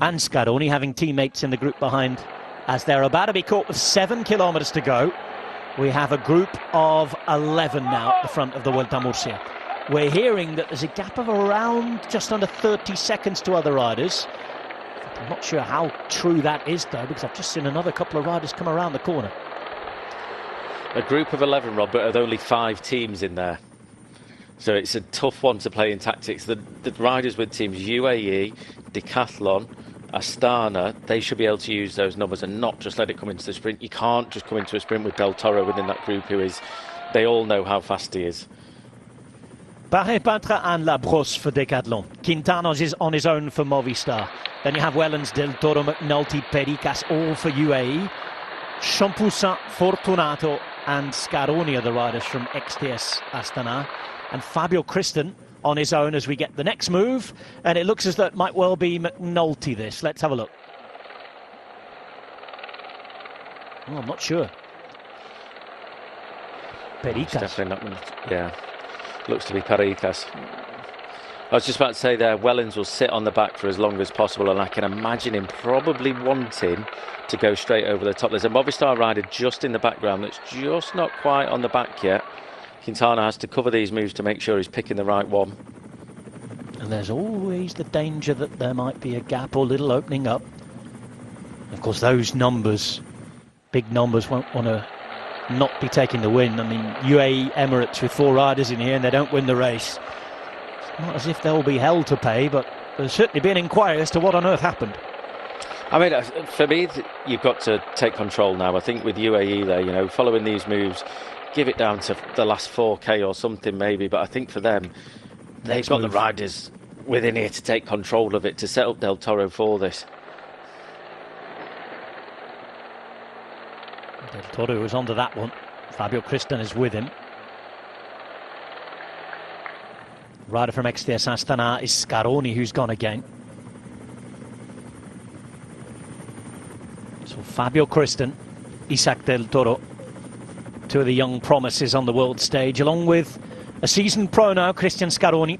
and Scaroni having teammates in the group behind as they're about to be caught with 7 kilometres to go. We have a group of 11 now at the front of the Vuelta Murcia. We're hearing that there's a gap of around just under 30 seconds to other riders. I'm not sure how true that is though, because I've just seen another couple of riders come around the corner. A group of 11, Rob, but with only 5 teams in there. So it's a tough one to play in tactics. The riders with teams UAE, Decathlon, Astana, they should be able to use those numbers and not just let it come into the sprint. You can't just come into a sprint with Del Toro within that group who is, they all know how fast he is. Barret-Patre and Labrosse for Decathlon. Quintanos is on his own for Movistar. Then you have Wellens, Del Toro, McNulty, Pericas, all for UAE. Champoussin, Fortunato and Scaroni are the riders from XTS Astana. And Fabio Christen on his own as we get the next move. And it looks as though it might well be McNulty this. Let's have a look. Oh, I'm not sure. Pericas. Definitely not. Yeah. Looks to be Pericas. I was just about to say there, Wellens will sit on the back for as long as possible, and I can imagine him probably wanting to go straight over the top. There's a Movistar rider just in the background that's just not quite on the back yet. Quintana has to cover these moves to make sure he's picking the right one. And there's always the danger that there might be a gap or little opening up. Of course, those numbers, big numbers, won't want to not be taking the win. I mean, UAE Emirates with 4 riders in here and they don't win the race. It's not as if they'll be hell to pay, but there's certainly been inquiry as to what on earth happened. I mean, for me, you've got to take control now. I think with UAE there, you know, following these moves, give it down to the last 4K or something maybe, but I think for them, they've got the riders within here to take control of it, to set up Del Toro for this. Del Toro is onto that one. Fabio Christen is with him. Rider from XTS Astana is Scaroni, who's gone again. So Fabio Christen, Isaac Del Toro, 2 of the young promises on the world stage, along with a seasoned pro now, Christian Scaroni.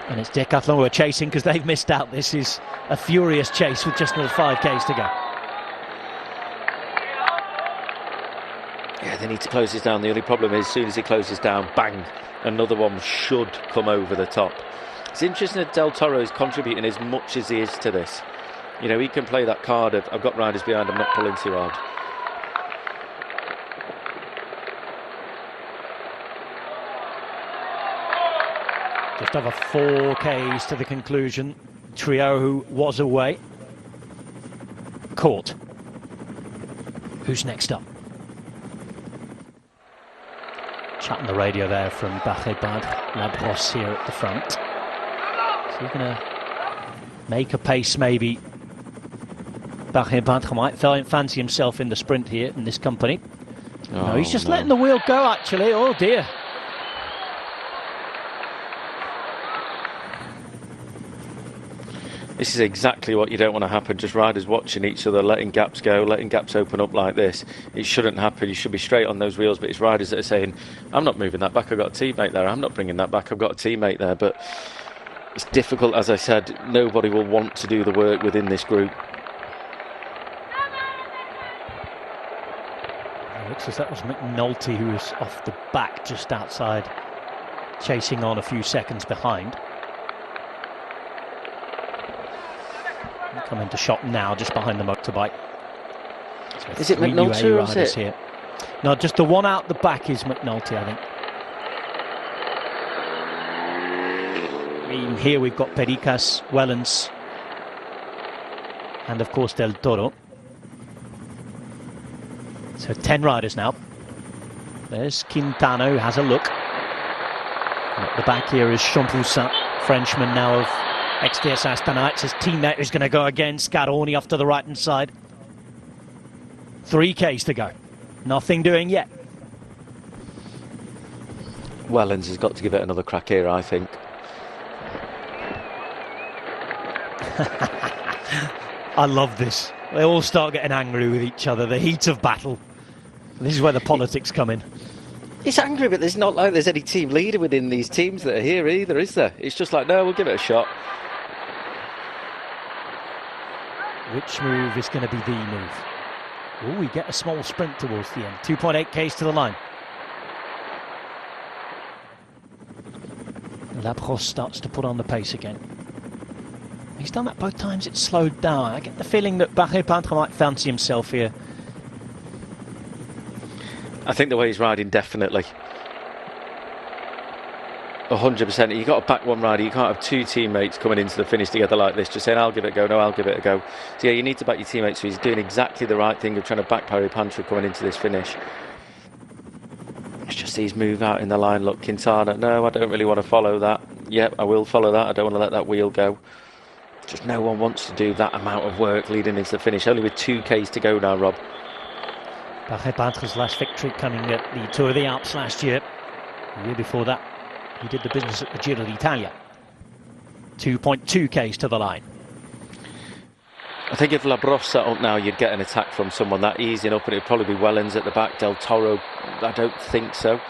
And it's Decathlon who are chasing because they've missed out. This is a furious chase with just another 5Ks to go. Yeah, they need to close this down. The only problem is as soon as he closes down, bang, another one should come over the top. It's interesting that Del Toro is contributing as much as he is to this. You know, he can play that card of, I've got riders behind, I'm not pulling too hard. Just over 4Ks to the conclusion. Trio who was away. Caught. Who's next up? Chat on the radio there from Barret-Patre, Labrosse here at the front. So he's going to make a pace maybe. Barret-Patre might fancy himself in the sprint here in this company. Oh, no, he's just letting the wheel go actually. Oh dear. This is exactly what you don't want to happen, just riders watching each other, letting gaps go, letting gaps open up like this. It shouldn't happen, you should be straight on those wheels, but it's riders that are saying, I'm not moving that back, I've got a teammate there, I'm not bringing that back, I've got a teammate there. But it's difficult, as I said, nobody will want to do the work within this group. It looks as that was McNulty who was off the back just outside, chasing on a few seconds behind. Come into shot now, just behind the motorbike. So is it McNulty or is it? Here. No, just the one out the back is McNulty, I think. In here we've got Pericas, Wellens, and of course Del Toro. So 10 riders now. There's Quintana, who has a look. And at the back here is Champoussin, Frenchman now of XDS Astana. It's his teammate who's going to go again. Scaroni off to the right-hand side. 3 Ks to go. Nothing doing yet. Wellens has got to give it another crack here, I think. I love this. They all start getting angry with each other. The heat of battle. This is where the politics come in. It's angry, but there's not like there's any team leader within these teams that are here either, is there? It's just like, no, we'll give it a shot. Which move is going to be the move? Oh, we get a small sprint towards the end. 2.8 Ks to the line. Labros starts to put on the pace again. He's done that both times. It's slowed down. I get the feeling that Barré-Peintre might fancy himself here. I think the way he's riding, definitely. 100%. You've got to back one rider. You can't have 2 teammates coming into the finish together like this, just saying, I'll give it a go, no, I'll give it a go. So yeah, you need to back your teammates. So he's doing exactly the right thing of trying to back Barré-Peintre coming into this finish. It's just he's move out in the line. Look, Quintana, no, I don't really want to follow that. Yep, I will follow that. I don't want to let that wheel go. Just no one wants to do that amount of work leading into the finish. Only with 2 Ks to go now, Rob. Barré-Peintre's last victory coming at the Tour of the Alps last year. The year before that, he did the business at the Giro d'Italia. 2.2 Ks to the line. I think if Labros set up now, you'd get an attack from someone that easy enough, and it'd probably be Wellens at the back. Del Toro, I don't think so.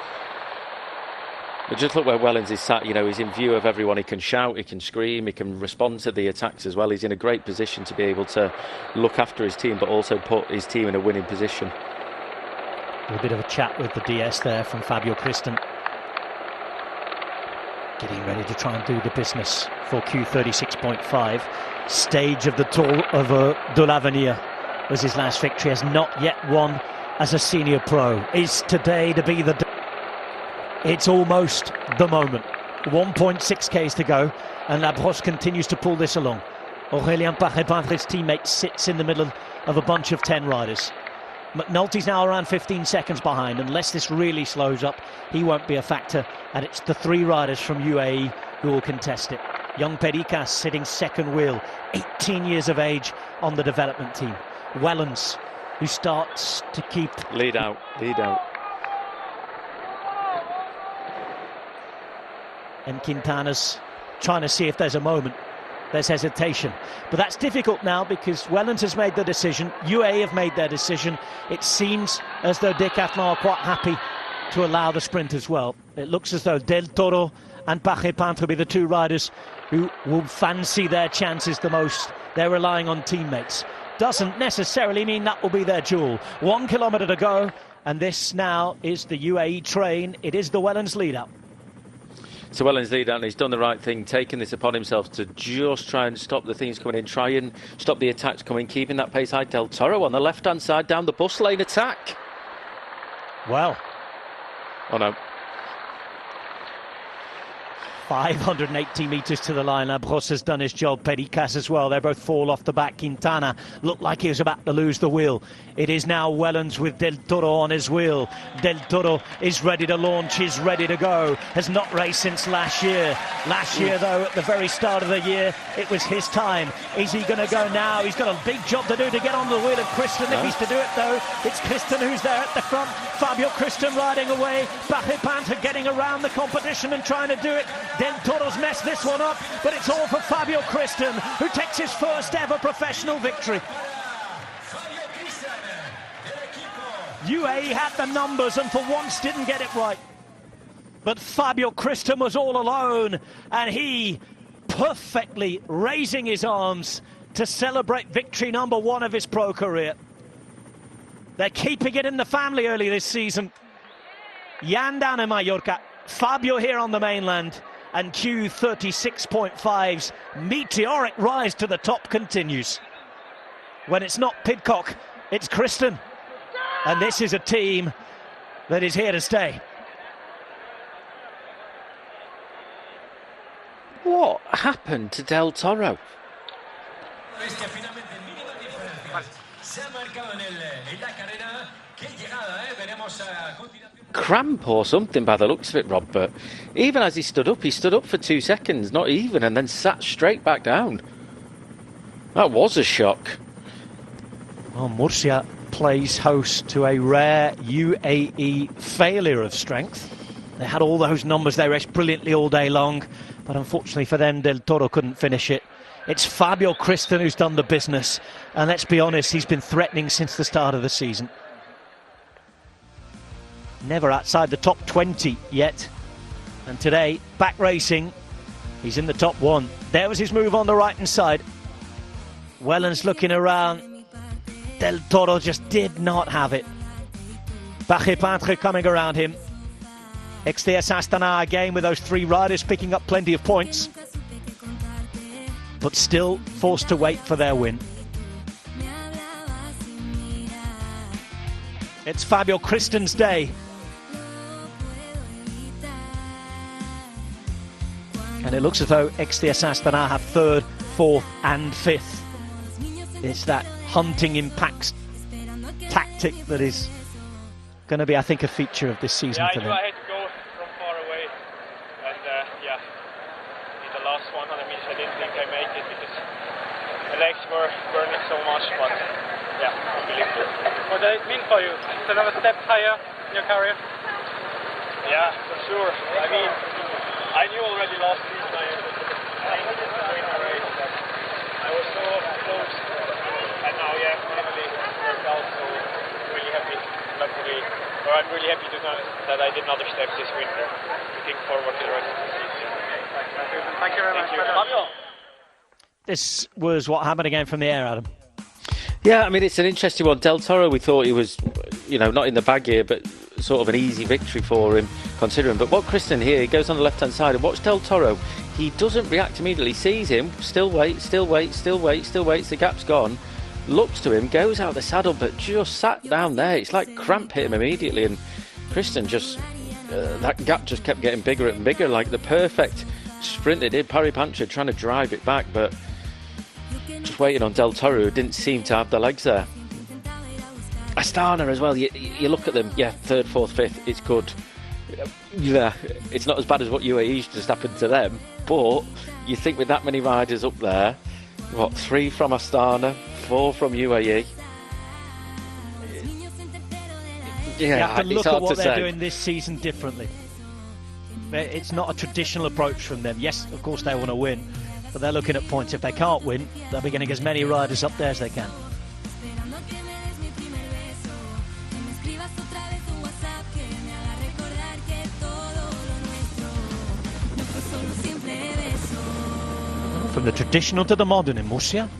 But just look where Wellens is sat. You know, he's in view of everyone. He can shout, he can scream, he can respond to the attacks as well. He's in a great position to be able to look after his team, but also put his team in a winning position. A bit of a chat with the DS there from Fabio Christen. Getting ready to try and do the business for Q36.5. Stage of the Tour of de l'Avenir was his last victory. Has not yet won as a senior pro. Is today to be the day? It's almost the moment. 1.6 Ks to go, and Labros continues to pull this along. Aurélien Barré-Peintre's teammate sits in the middle of a bunch of 10 riders. McNulty's now around 15 seconds behind. Unless this really slows up, he won't be a factor, and it's the 3 riders from UAE who will contest it. Young Pericas sitting second wheel, 18 years of age on the development team. Wellens, who starts to keep... Lead out, lead out. And Quintana's trying to see if there's a moment. There's hesitation. But that's difficult now because Wellens has made the decision. UAE have made their decision. It seems as though Decathlon are quite happy to allow the sprint as well. It looks as though Del Toro and Barré-Peintre will be the 2 riders who will fancy their chances the most. They're relying on teammates. Doesn't necessarily mean that will be their duel. 1 kilometre to go, and this now is the UAE train. It is the Wellens lead-out. So Wellens lead out, and he's done the right thing, taking this upon himself to just try and stop the things coming in, try and stop the attacks coming, keeping that pace high. Del Toro on the left-hand side, down the bus lane attack. Well. Oh no. 580 metres to the line. Labros has done his job. Pericas as well. They both fall off the back. Quintana looked like he was about to lose the wheel. It is now Wellens with Del Toro on his wheel. Del Toro is ready to launch. He's ready to go. Has not raced since last year. Last year, though, at the very start of the year, it was his time. Is he going to go now? He's got a big job to do to get on the wheel of Christen. If he's to do it, though, it's Christen who's there at the front. Fabio Christen riding away. Barré-Peintre getting around the competition and trying to do it. Del Toro's messed this one up, but it's all for Fabio Christen, who takes his first ever professional victory. UAE had the numbers and for once didn't get it right. But Fabio Christen was all alone, and he perfectly raising his arms to celebrate victory number 1 of his pro career. They're keeping it in the family early this season. Jan down in Mallorca, Fabio here on the mainland, and Q36.5's meteoric rise to the top continues. When it's not Pidcock, it's Christen. And this is a team that is here to stay. What happened to Del Toro? Se ha marcado en la carrera que cramp or something by the looks of it, Rob, but even as he stood up for 2 seconds, not even, and then sat straight back down. That was a shock. Well, Murcia plays host to a rare UAE failure of strength. They had all those numbers, they raced brilliantly all day long, but unfortunately for them, Del Toro couldn't finish it. It's Fabio Christen who's done the business, and let's be honest, he's been threatening since the start of the season. Never outside the top 20 yet, and today, back racing, he's in the top 1. There was his move on the right-hand side. Wellens looking around, Del Toro just did not have it. Bachet coming around him. XTS Astana again with those 3 riders picking up plenty of points, but still forced to wait for their win. It's Fabio Christen's day. And it looks as though XTS Astana have 3rd, 4th and 5th. It's that hunting impacts tactic that is going to be, I think, a feature of this season for them. I had to go from far away, and in the last 100 meters I didn't think I made it because my legs were burning so much, but unbelievable. What does it mean for you? It's another step higher in your career? Yeah, for sure. I mean, I knew already last season I needed to win a race. I was so close, and now finally worked out, so really happy. Luckily, I'm really happy that I did another step this winter. Looking forward to the rest of the season. Thank you very much. This was what happened again from the air, Adam. Yeah, I mean, it's an interesting one. Del Toro, we thought he was, not in the bag here, but sort of an easy victory for him, considering. But what Christen here, he goes on the left-hand side, and watch Del Toro. He doesn't react immediately, sees him, still waits, the gap's gone, looks to him, goes out the saddle, but just sat down there. It's like cramp hit him immediately, and Christen just, that gap just kept getting bigger and bigger, like the perfect sprint they did. Pari Pancha trying to drive it back, but just waiting on Del Toro, who didn't seem to have the legs there. Astana as well, you look at them, 3rd, 4th, 5th, it's good. Yeah, it's not as bad as what UAE's just happened to them, but you think with that many riders up there, 3 from Astana, 4 from UAE. You have to look at what they're doing this season differently. It's not a traditional approach from them. Yes, of course they want to win, but they're looking at points. If they can't win, they'll be getting as many riders up there as they can. From the traditional to the modern in Murcia.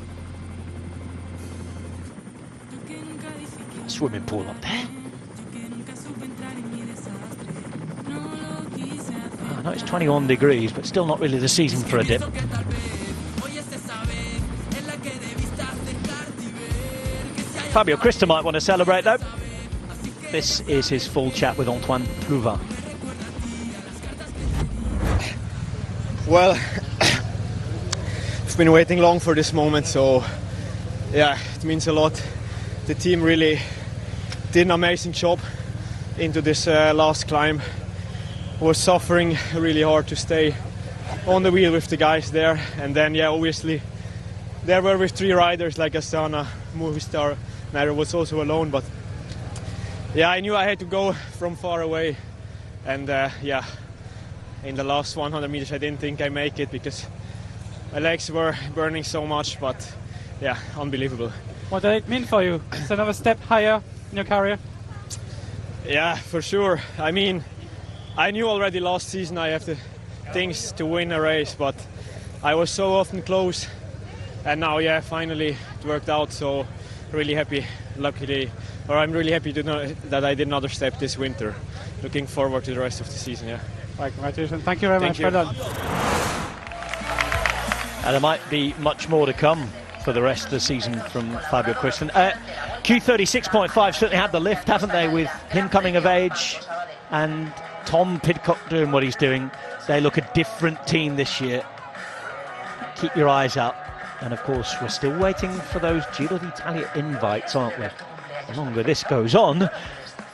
Swimming pool up there. I know it's 21 degrees, but still not really the season for a dip. Fabio Christen might want to celebrate though. This is his full chat with Antoine Plouvin. Well, I've been waiting long for this moment, so yeah, it means a lot. The team really did an amazing job into this last climb. Was suffering really hard to stay on the wheel with the guys there, and then obviously there were with 3 riders like Astana, Movistar. Nairo was also alone, but I knew I had to go from far away, and in the last 100 meters I didn't think I make it because my legs were burning so much, but unbelievable. What does it mean for you? It's another step higher in your career? Yeah, for sure. I mean, I knew already last season I have the things to win a race, but I was so often close, and now finally it worked out, so really happy. I'm really happy to know that I did another step this winter. Looking forward to the rest of the season. Right, congratulations. Thank you very much. Well done. And there might be much more to come for the rest of the season from Fabio Christen. Q36.5 certainly had the lift, haven't they, with him coming of age and Tom Pidcock doing what he's doing. They look a different team this year. Keep your eyes out. And of course, we're still waiting for those Giro d'Italia invites, aren't we? The longer this goes on,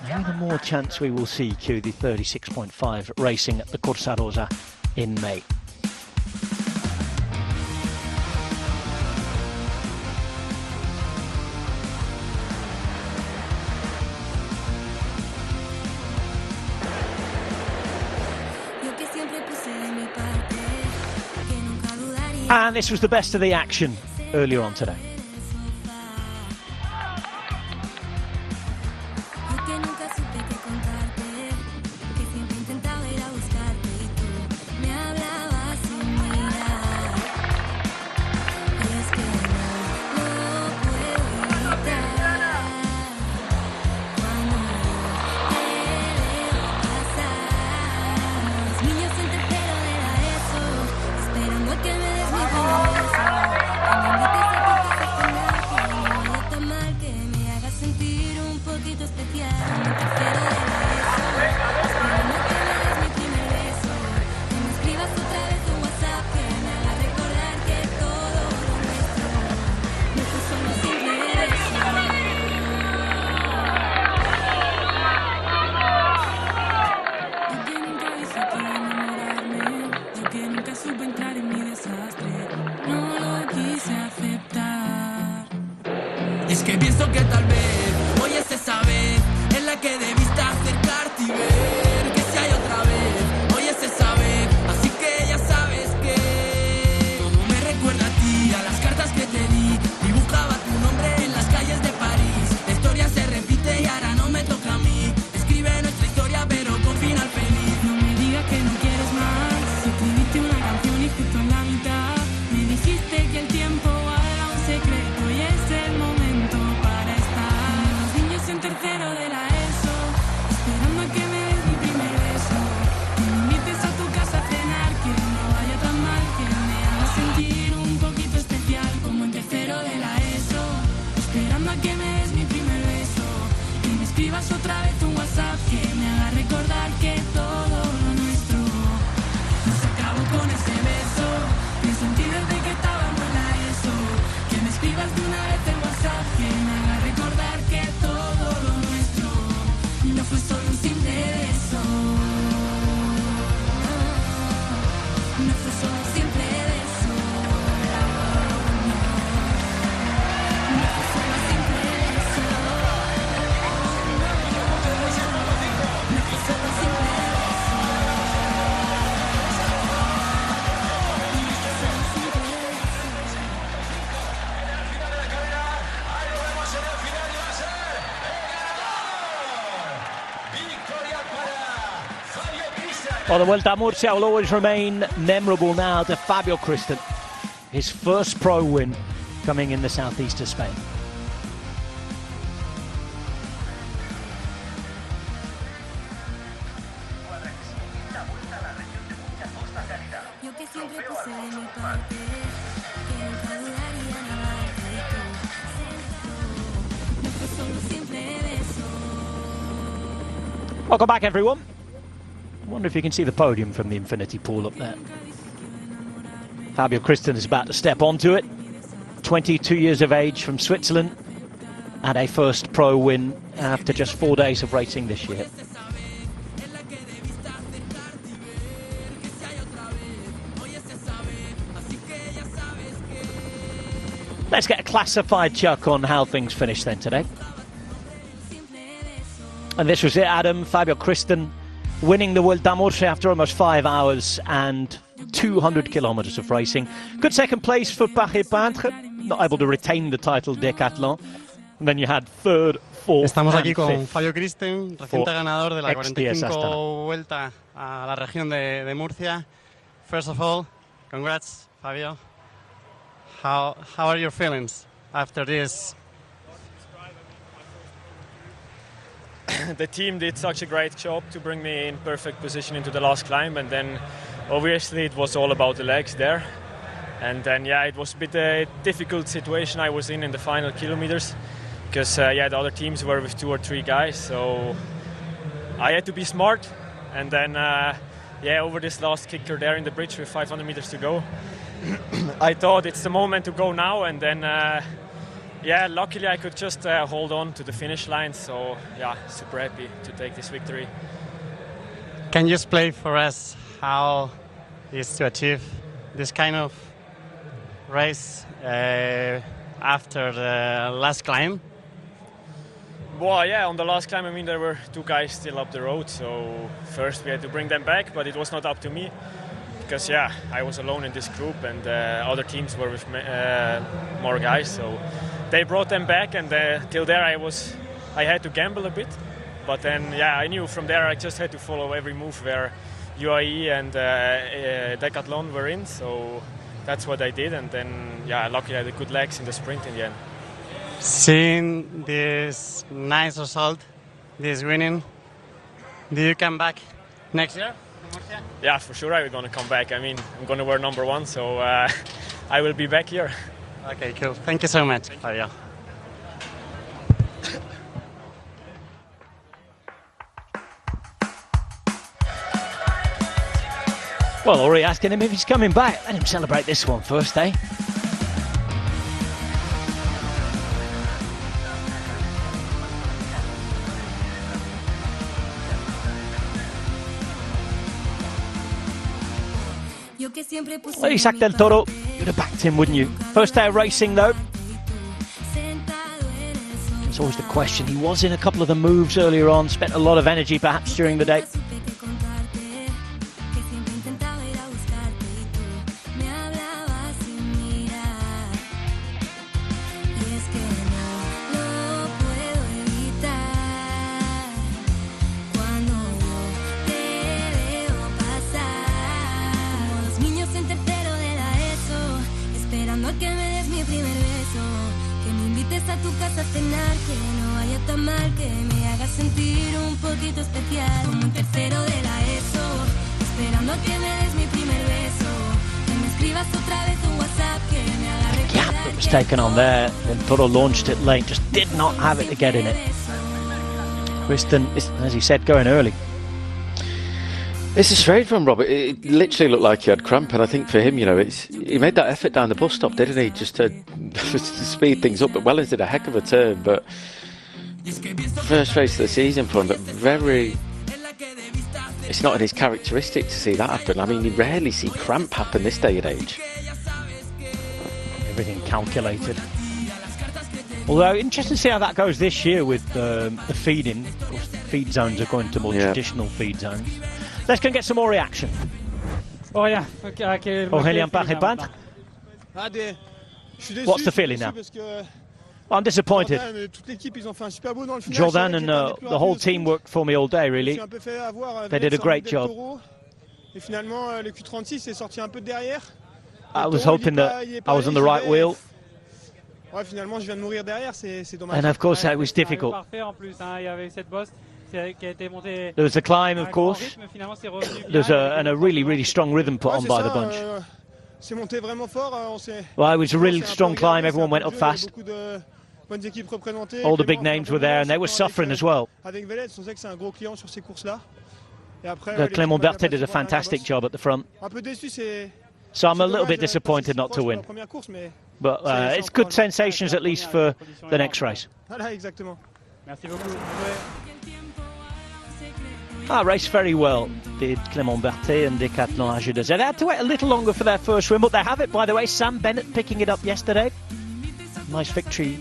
maybe the more chance we will see QD 36.5 racing at the Corsa Rosa in May. And this was the best of the action earlier on today. Es que pienso que tal vez hoy es esa vez en la que debiste acercarte y ver que si hay otra vez, hoy es esa vez, así que ya sabes que todo me recuerda a ti, a las cartas que te di, dibujaba tu nombre en las calles de París, la historia se repite y ahora no me toca a mí, escribe nuestra historia pero con final feliz. No me digas que no quieres más, si escribiste una canción y justo en la mitad me dijiste que el tiempo era un secreto y es el momento. Tercero de la ESO, esperando a que me des mi primer beso, que me invites a tu casa a cenar, que no vaya tan mal, que me haga sentir un poquito especial, como en tercero de la ESO, esperando a que me des mi primer beso, que me escribas otra vez un WhatsApp, que me haga recordar que todo lo nuestro no se acabó con ese beso, que sentí desde que estábamos en la ESO, que me escribas de una vez el WhatsApp, que me haga recordar que todo no fue solo un simple beso, no fue solo un simple beso, no fue solo un simple beso, no fue solo un simple Well, the Vuelta a Murcia will always remain memorable now to Fabio Kristen. His first pro win coming in the southeast of Spain. Welcome back, everyone. I wonder if you can see the podium from the infinity pool up there. Fabio Kristen is about to step onto it. 22 years of age, from Switzerland, and a first pro win after just 4 days of racing this year. Let's get a classified check on how things finished then today. And this was it, Adam. Fabio Kristen winning the Vuelta a Murcia after almost 5 hours and 200 kilometers of racing. Good second place for Paris-Peintre, not able to retain the title Decathlon. And then you had third, fourth, Estamos and aquí con fifth. Fabio Kristen, reciente ganador de la XDS 45 Vuelta a la Región de Murcia. First of all, congrats, Fabio. How are your feelings after this? The team did such a great job to bring me in perfect position into the last climb, and then obviously it was all about the legs there. And then it was a bit a difficult situation I was in the final kilometers, because the other teams were with 2 or 3 guys, so I had to be smart. And then over this last kicker there in the bridge with 500 meters to go, I thought it's the moment to go now. And then Yeah, luckily I could just hold on to the finish line, so yeah, super happy to take this victory. Can you explain for us how it is to achieve this kind of race after the last climb? Well, yeah, on the last climb, I mean, there were 2 guys still up the road, so first we had to bring them back, but it was not up to me, because, yeah, I was alone in this group, and other teams were with more guys, so they brought them back, and till there I had to gamble a bit, but then, yeah, I knew from there I just had to follow every move where UAE and Decathlon were in, so that's what I did, and then, yeah, luckily I had good legs in the sprint in the end. Seeing this nice result, this winning, do you come back next year? Yeah, for sure I'm going to come back. I mean, I'm going to wear number 1, so I will be back here. Okay, cool. Thank you so much, Fabio. Well, already asking him if he's coming back. Let him celebrate this one first, eh? Well, Isaac del Toro, you'd have backed him, wouldn't you? First day of racing, though. It's always the question. He was in a couple of the moves earlier on, spent a lot of energy perhaps during the day. Taken on there, and Toro launched it late, just did not have it to get in it. Kristen, as he said, going early. It's a strange one, Robert. It literally looked like he had cramp, and I think for him, you know, he made that effort down the bus stop, didn't he, just to speed things up. But Wellens did a heck of a turn, but first race of the season for him, but very... It's not in his characteristic to see that happen. I mean, you rarely see cramp happen this day and age. Everything calculated. Although interesting to see how that goes this year with the feeding. Of course, the feed zones are going to more traditional feed zones. Let's go and get some more reaction. Oh yeah. Aurélien Paré-Peintre. What's the feeling now? I'm disappointed. Jordan and the whole team worked for me all day, really. They did a great job. I was hoping that I was on the right wheel. And of course that was difficult. There was a climb, of course. There was a really, really strong rhythm put on by the bunch. Well, it was a really strong climb, everyone went up fast. All the big names were there and they were suffering as well. Clément Berthet did a fantastic job at the front. So I'm a little bit disappointed not to win. But it's good sensations at least for the next race. Raced very well, did Clément Berthet and Decathlon AG2R. They had to wait a little longer for their first win, but they have it, by the way. Sam Bennett picking it up yesterday. Nice victory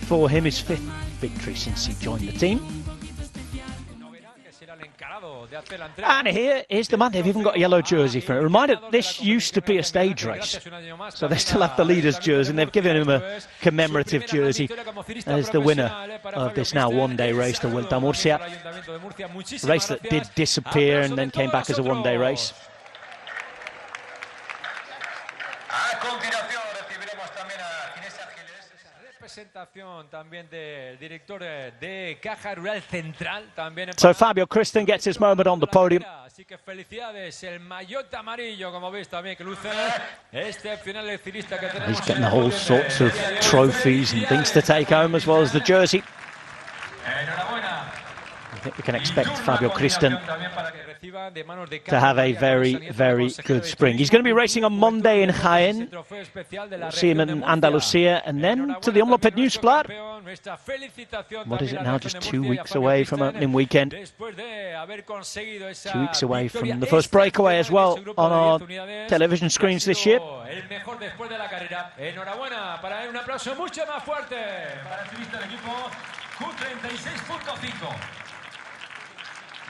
for him, his 5th victory since he joined the team. And here is the man. They've even got a yellow jersey for it. Reminder, this used to be a stage race, so they still have the leader's jersey, and they've given him a commemorative jersey as the winner of this now one-day race, the Vuelta Murcia. A race that did disappear and then came back as a one-day race. So Fabio Kristen gets his moment on the podium. He's getting all sorts of trophies and things to take home, as well as the jersey. think we can expect Fabio Christen to have a very, very good spring. He's going to be racing on Monday in Jaén. We'll see him in Andalusia, and then to the Omloop New Splat. What is it now? Just 2 weeks away from opening weekend. 2 weeks away from the first breakaway as well on our television screens this year.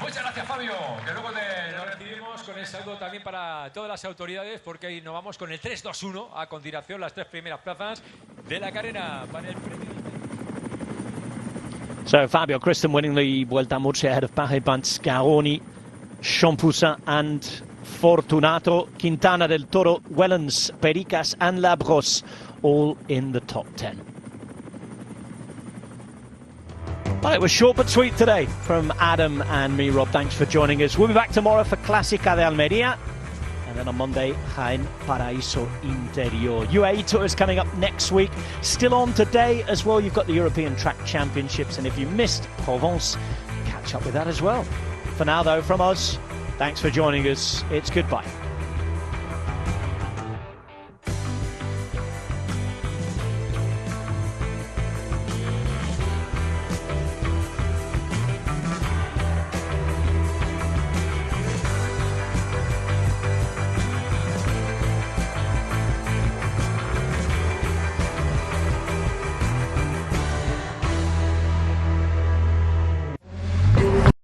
Muchas gracias, Fabio, que luego lo recibimos con el saludo también para todas las autoridades, porque ahí nos vamos con el 3-2-1 a continuación, las 3 primeras plazas de la carrera para el premio. So Fabio Christen winning the Vuelta Murcia ahead of Paribans, Scaroni, Champusa and Fortunato. Quintana del Toro, Wellens, Pericas and Labros all in the top 10. Well, it was short but sweet today from Adam and me, Rob. Thanks for joining us. We'll be back tomorrow for Clásica de Almería. And then on Monday, Jaén Paraíso Interior. UAE Tour is coming up next week. Still on today as well. You've got the European Track Championships. And if you missed Provence, catch up with that as well. For now, though, from us, thanks for joining us. It's goodbye.